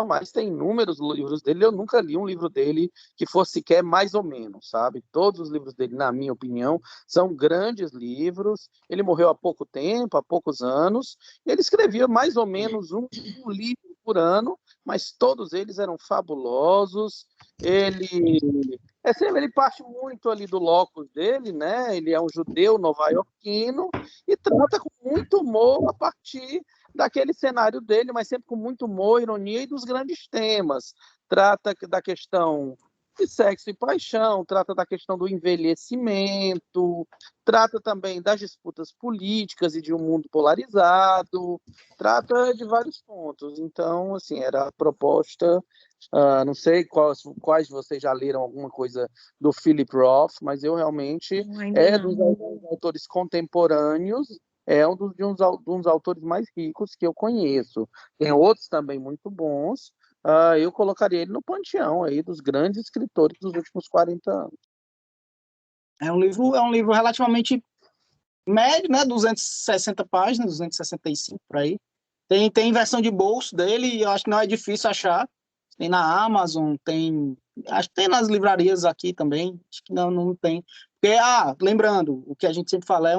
mas tem inúmeros livros dele. Eu nunca li um livro dele que fosse sequer mais ou menos, sabe? Todos os livros dele, na minha opinião, são grandes livros. Ele morreu há pouco tempo, há poucos anos, e ele escrevia mais ou menos um livro por ano, mas todos eles eram fabulosos. Ele parte muito ali do locus dele, né? Ele é um judeu nova-iorquino e trata com muito humor a partir daquele cenário dele, mas sempre com muito humor, ironia e dos grandes temas. Trata da questão de sexo e paixão, trata da questão do envelhecimento, trata também das disputas políticas e de um mundo polarizado, trata de vários pontos. Então, assim, era a proposta. Não sei quais vocês já leram alguma coisa do Philip Roth, mas eu realmente dos autores contemporâneos, é um dos autores mais ricos que eu conheço. Tem outros também muito bons. Eu colocaria ele no panteão aí dos grandes escritores dos últimos 40 anos. É um livro relativamente médio, né? 260 páginas, 265 por aí. Tem versão de bolso dele, e eu acho que não é difícil achar. Tem na Amazon, acho que tem nas livrarias aqui também, acho que não tem. Porque, lembrando, o que a gente sempre fala,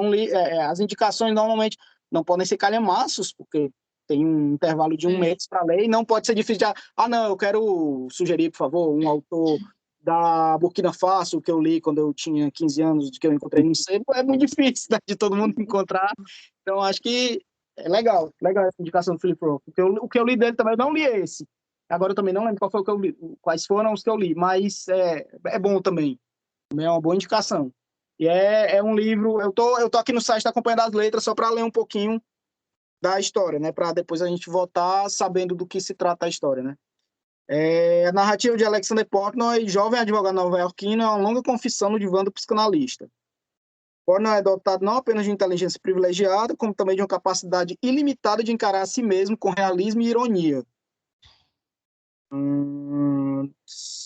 as indicações normalmente não podem ser calhamaços, porque tem um intervalo de um mês para ler, e não pode ser difícil de, não, eu quero sugerir, por favor, um autor da Burkina Faso, que eu li quando eu tinha 15 anos, que eu encontrei no sebo, é muito difícil, né, de todo mundo encontrar. Então, acho que é legal essa indicação do Philip Roth. O que eu li dele também, eu não li esse. Agora eu também não lembro qual foi o que eu li, quais foram os que eu li, mas é bom também. Também é uma boa indicação. E é um livro, eu tô aqui no site da Companhia das Letras só para ler um pouquinho da história, né, para depois a gente voltar sabendo do que se trata a história, né. A narrativa de Alexander Portnoy, jovem advogado nova-iorquino, é uma longa confissão no divã do psicanalista. Portnoy é dotado não apenas de inteligência privilegiada, como também de uma capacidade ilimitada de encarar a si mesmo com realismo e ironia.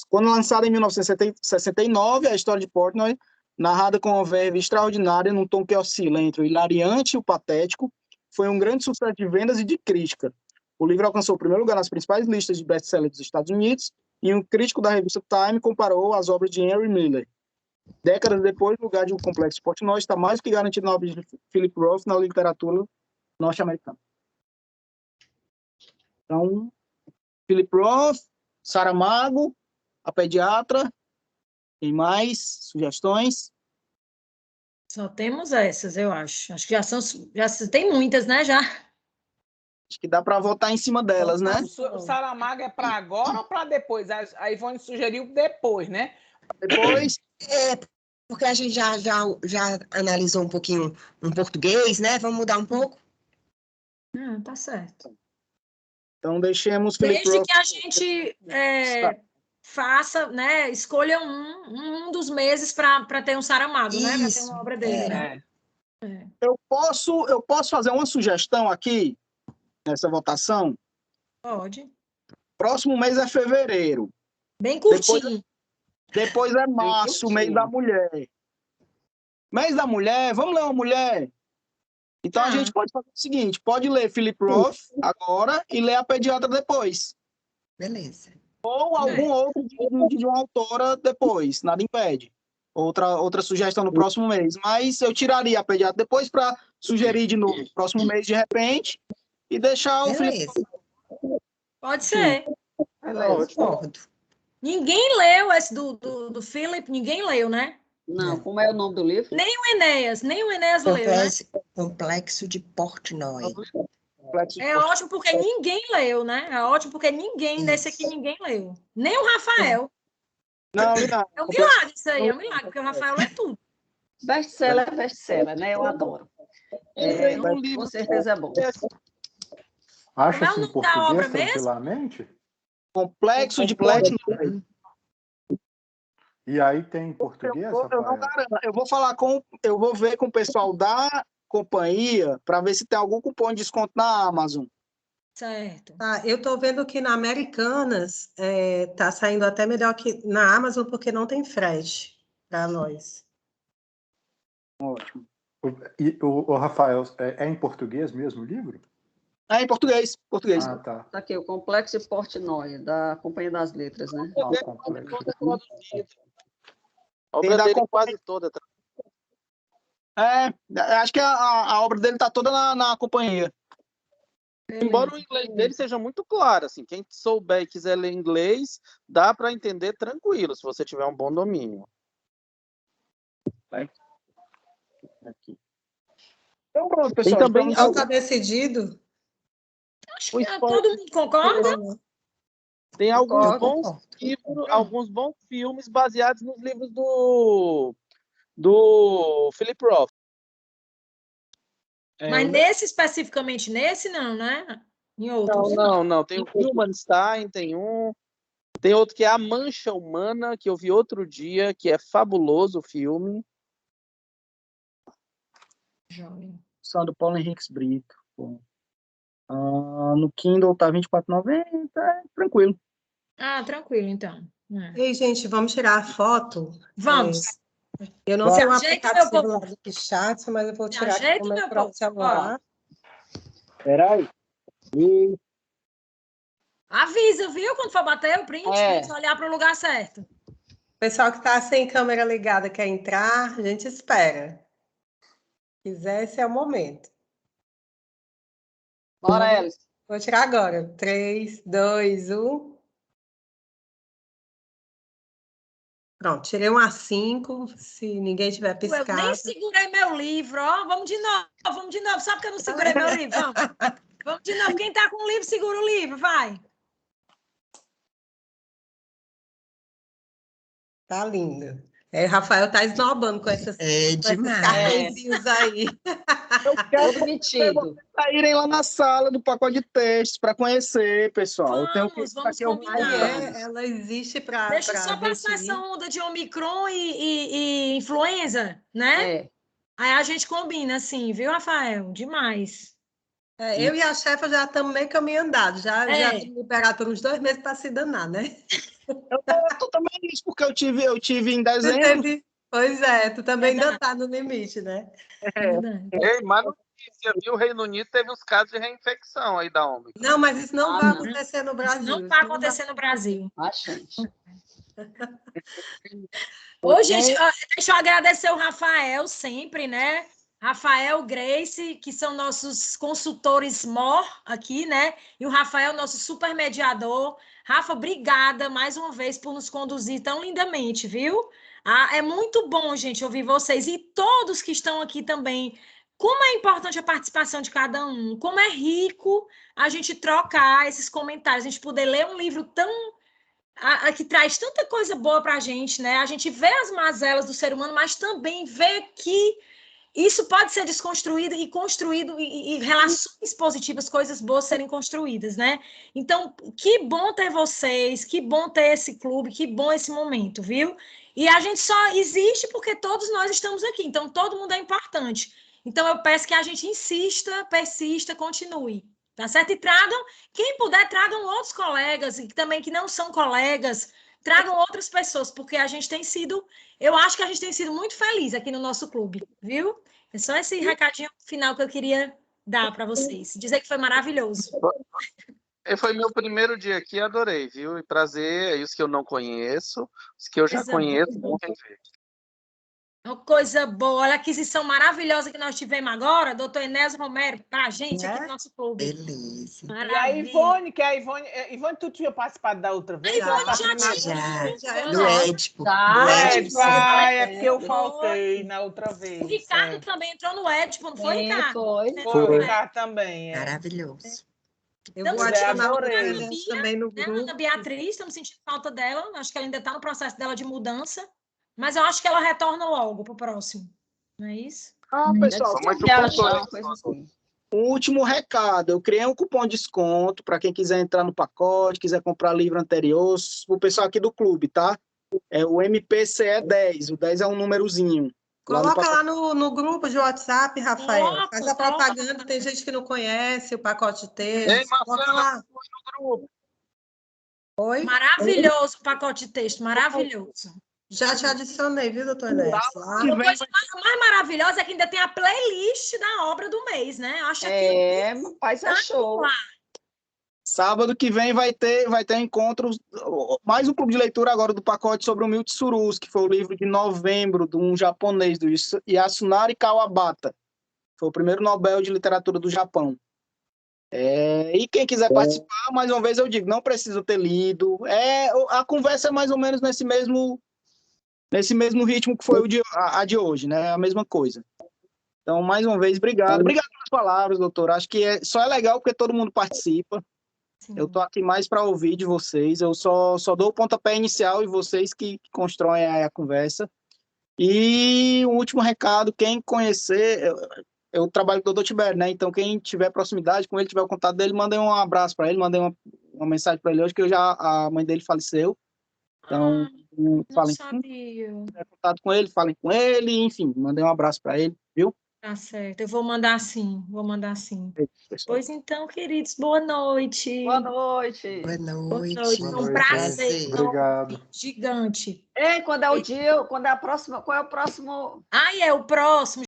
Quando lançada em 1969, a história de Portnoy, narrada com uma verve extraordinária, num tom que oscila entre o hilariante e o patético, foi um grande sucesso de vendas e de crítica. O livro alcançou o primeiro lugar nas principais listas de best-sellers dos Estados Unidos e um crítico da revista Time comparou as obras de Henry Miller. Décadas depois, o lugar de O Complexo de Portnoy está mais do que garantido na obra de Philip Roth na literatura norte-americana. Então, Philip Roth, Saramago, A Pediatra. Tem mais sugestões? Só temos essas, eu acho. Acho que já tem muitas, né, já. Acho que dá para votar em cima delas, né? O Saramago é para agora ou para depois? A Ivone sugeriu depois, né? Depois. Porque a gente já analisou um pouquinho um português, né? Vamos mudar um pouco? Tá certo. Então, deixemos Philip Desde Roth. que a gente faça, né? Escolha um dos meses para ter um Saramago, né? Para ter uma obra dele, né? Eu posso fazer uma sugestão aqui, nessa votação? Pode. Próximo mês é fevereiro. Bem curtinho. Depois é março, mês da mulher. Mês da mulher, vamos ler uma mulher? Então a gente pode fazer o seguinte, pode ler Philip Roth agora e ler A Pediatra depois. Beleza. Ou algum outro de uma autora depois, nada impede. Outra sugestão no próximo mês. Mas eu tiraria A Pediatra depois para sugerir de novo próximo mês de repente e deixar o Philip Roth. Pode ser. Concordo. Ninguém leu esse do Philip, ninguém leu, né? Não, como é o nome do livro? Nem o Enéas leu, né? Complexo de Portnoy. É ótimo porque ninguém leu, né? É ótimo porque ninguém desse aqui ninguém leu. Nem o Rafael. Não. É um milagre isso aí, é um milagre, porque o Rafael lê tudo. Best-seller é best-seller, né? Eu adoro. Com certeza é bom. Acha-se em português tranquilamente? Complexo de Portnoy. E aí tem em português? Eu vou ver com o pessoal da companhia para ver se tem algum cupom de desconto na Amazon. Certo. Eu estou vendo que na Americanas está saindo até melhor que na Amazon, porque não tem frete para nós. Ótimo. E o Rafael, é em português mesmo o livro? É em português. Ah, tá. Tá aqui, o Complexo de Portnoy, da Companhia das Letras, né? A obra dele quase toda. Acho que a obra dele está toda na companhia. Embora o inglês dele seja muito claro, assim, quem souber e quiser ler inglês, dá para entender tranquilo, se você tiver um bom domínio. Aqui. Então, pronto, pessoal. Tem também Já está decidido? Acho que todo mundo concorda? Tem alguns bons filmes baseados nos livros do Philip Roth. Mas nesse, especificamente nesse, não, né? Em outros. Não. Tem o Humanstein, tem outro que é A Mancha Humana, que eu vi outro dia, que é fabuloso o filme. Jovem. Só do Paulo Henriques Brito. No Kindle tá R$24,90, tranquilo. Tranquilo, então. Ei, gente, vamos tirar a foto? Vamos. Eu não sei o aplicativo lá do chat, mas eu vou tirar aqui com o meu próprio celular. Peraí. Avisa, viu? Quando for bater o print, pra gente olhar para o lugar certo. O pessoal que está sem câmera ligada quer entrar, a gente espera. Se quiser, esse é o momento. Bora, Elis. Vou tirar agora. 3, 2, 1. Pronto, tirei um A5, se ninguém tiver Eu piscado. nem segurei meu livro, ó. Vamos de novo. Sabe que eu não segurei meu livro? Vamos de novo. Quem tá com o livro, segura o livro, vai. Tá lindo. O Rafael tá esnobando com esses demais. cartõezinhos aí. Eu quero Todo metido. irem lá na sala do pacote de textos para conhecer, pessoal. Eu tenho que Vamos aqui combinar. Ela existe para. Deixa eu só passar essa onda de Omicron e influenza, né? É. Aí a gente combina, assim, viu, Rafael? Demais. Eu e a chefa já estamos meio caminho andado. Já temos liberado por uns 2 meses para se danar, né? Eu tô também nisso, porque eu tive em dezembro. Pois é, tu também ainda está no limite, né? Ei, mas notícia, viu? O Reino Unido teve os casos de reinfecção aí da Ômicron. Não, mas isso não vai acontecer no Brasil. Não vai acontecer no Brasil. Gente. Ô, gente, deixa eu agradecer o Rafael sempre, né? Rafael, Grace, que são nossos consultores MOR aqui, né? E o Rafael, nosso super mediador. Rafa, obrigada mais uma vez por nos conduzir tão lindamente, viu? É muito bom, gente, ouvir vocês e todos que estão aqui também. Como é importante a participação de cada um, como é rico a gente trocar esses comentários, a gente poder ler um livro que traz tanta coisa boa para a gente, né? A gente vê as mazelas do ser humano, mas também vê que isso pode ser desconstruído e construído, e relações positivas, coisas boas serem construídas, né? Então, que bom ter vocês, que bom ter esse clube, que bom esse momento, viu? E a gente só existe porque todos nós estamos aqui, então todo mundo é importante. Então, eu peço que a gente insista, persista, continue, tá certo? E tragam, quem puder, tragam outros colegas, e também que não são colegas, tragam outras pessoas, porque a gente tem sido, eu acho que a gente tem sido muito feliz aqui no nosso clube, viu? É só esse recadinho final que eu queria dar para vocês. Dizer que foi maravilhoso. Foi meu primeiro dia aqui, adorei, viu? E prazer, os que eu não conheço, os que eu já conheço, vão rever. Uma coisa boa, olha a aquisição maravilhosa que nós tivemos agora, doutor Enésio Romero, para a gente aqui no nosso clube. Beleza. E a Ivone, Ivone, tu tinha participado da outra vez? A Ivone já. No Édipo. É porque eu faltei na outra vez. O Ricardo também entrou no Édipo, não foi, Ricardo? Foi o Ricardo também. Maravilhoso. Eu vou adicionar também no grupo. Ana Beatriz, estamos sentindo falta dela, acho que ela ainda está no processo dela de mudança. Mas eu acho que ela retorna logo para o próximo. Não é isso? Pessoal, um último recado. Eu criei um cupom de desconto para quem quiser entrar no pacote, quiser comprar livro anterior, o pessoal aqui do clube, tá? É o MPCE10. O 10 é um númerozinho. Coloca lá no grupo de WhatsApp, Rafael. Faz a propaganda, tem gente que não conhece o pacote de texto. Ei, Marcela, no grupo. Oi? Maravilhoso o pacote de texto, maravilhoso. Já te adicionei, viu, doutor Inés? A coisa mais maravilhosa é que ainda tem a playlist da obra do mês, né? Acho que mas é show. Sábado que vem vai ter encontro, mais um clube de leitura agora do pacote sobre o Mitsuru, que foi o livro de novembro de um japonês, do Yasunari Kawabata. Foi o primeiro Nobel de Literatura do Japão. E quem quiser participar, mais uma vez eu digo, não precisa ter lido. A conversa é mais ou menos nesse mesmo ritmo que foi a de hoje, né? A mesma coisa. Então, mais uma vez, obrigado. Obrigado pelas palavras, doutor. Acho que só é legal porque todo mundo participa. Sim. Eu estou aqui mais para ouvir de vocês. Eu só dou o pontapé inicial e vocês que constroem a conversa. E o último recado, quem conhecer... Eu trabalho com o doutor Tibério, né? Então, quem tiver proximidade com ele, tiver o contato dele, mandem um abraço para ele, mandem uma mensagem para ele hoje, que a mãe dele faleceu. Então, falem contato com ele, falem com ele, enfim, mandei um abraço para ele, viu? Tá certo, eu vou mandar sim. Pois então, queridos, boa noite. Boa noite. Boa noite. Um prazer. Obrigado. Gigante. Quando é o dia, qual é o próximo? É o próximo.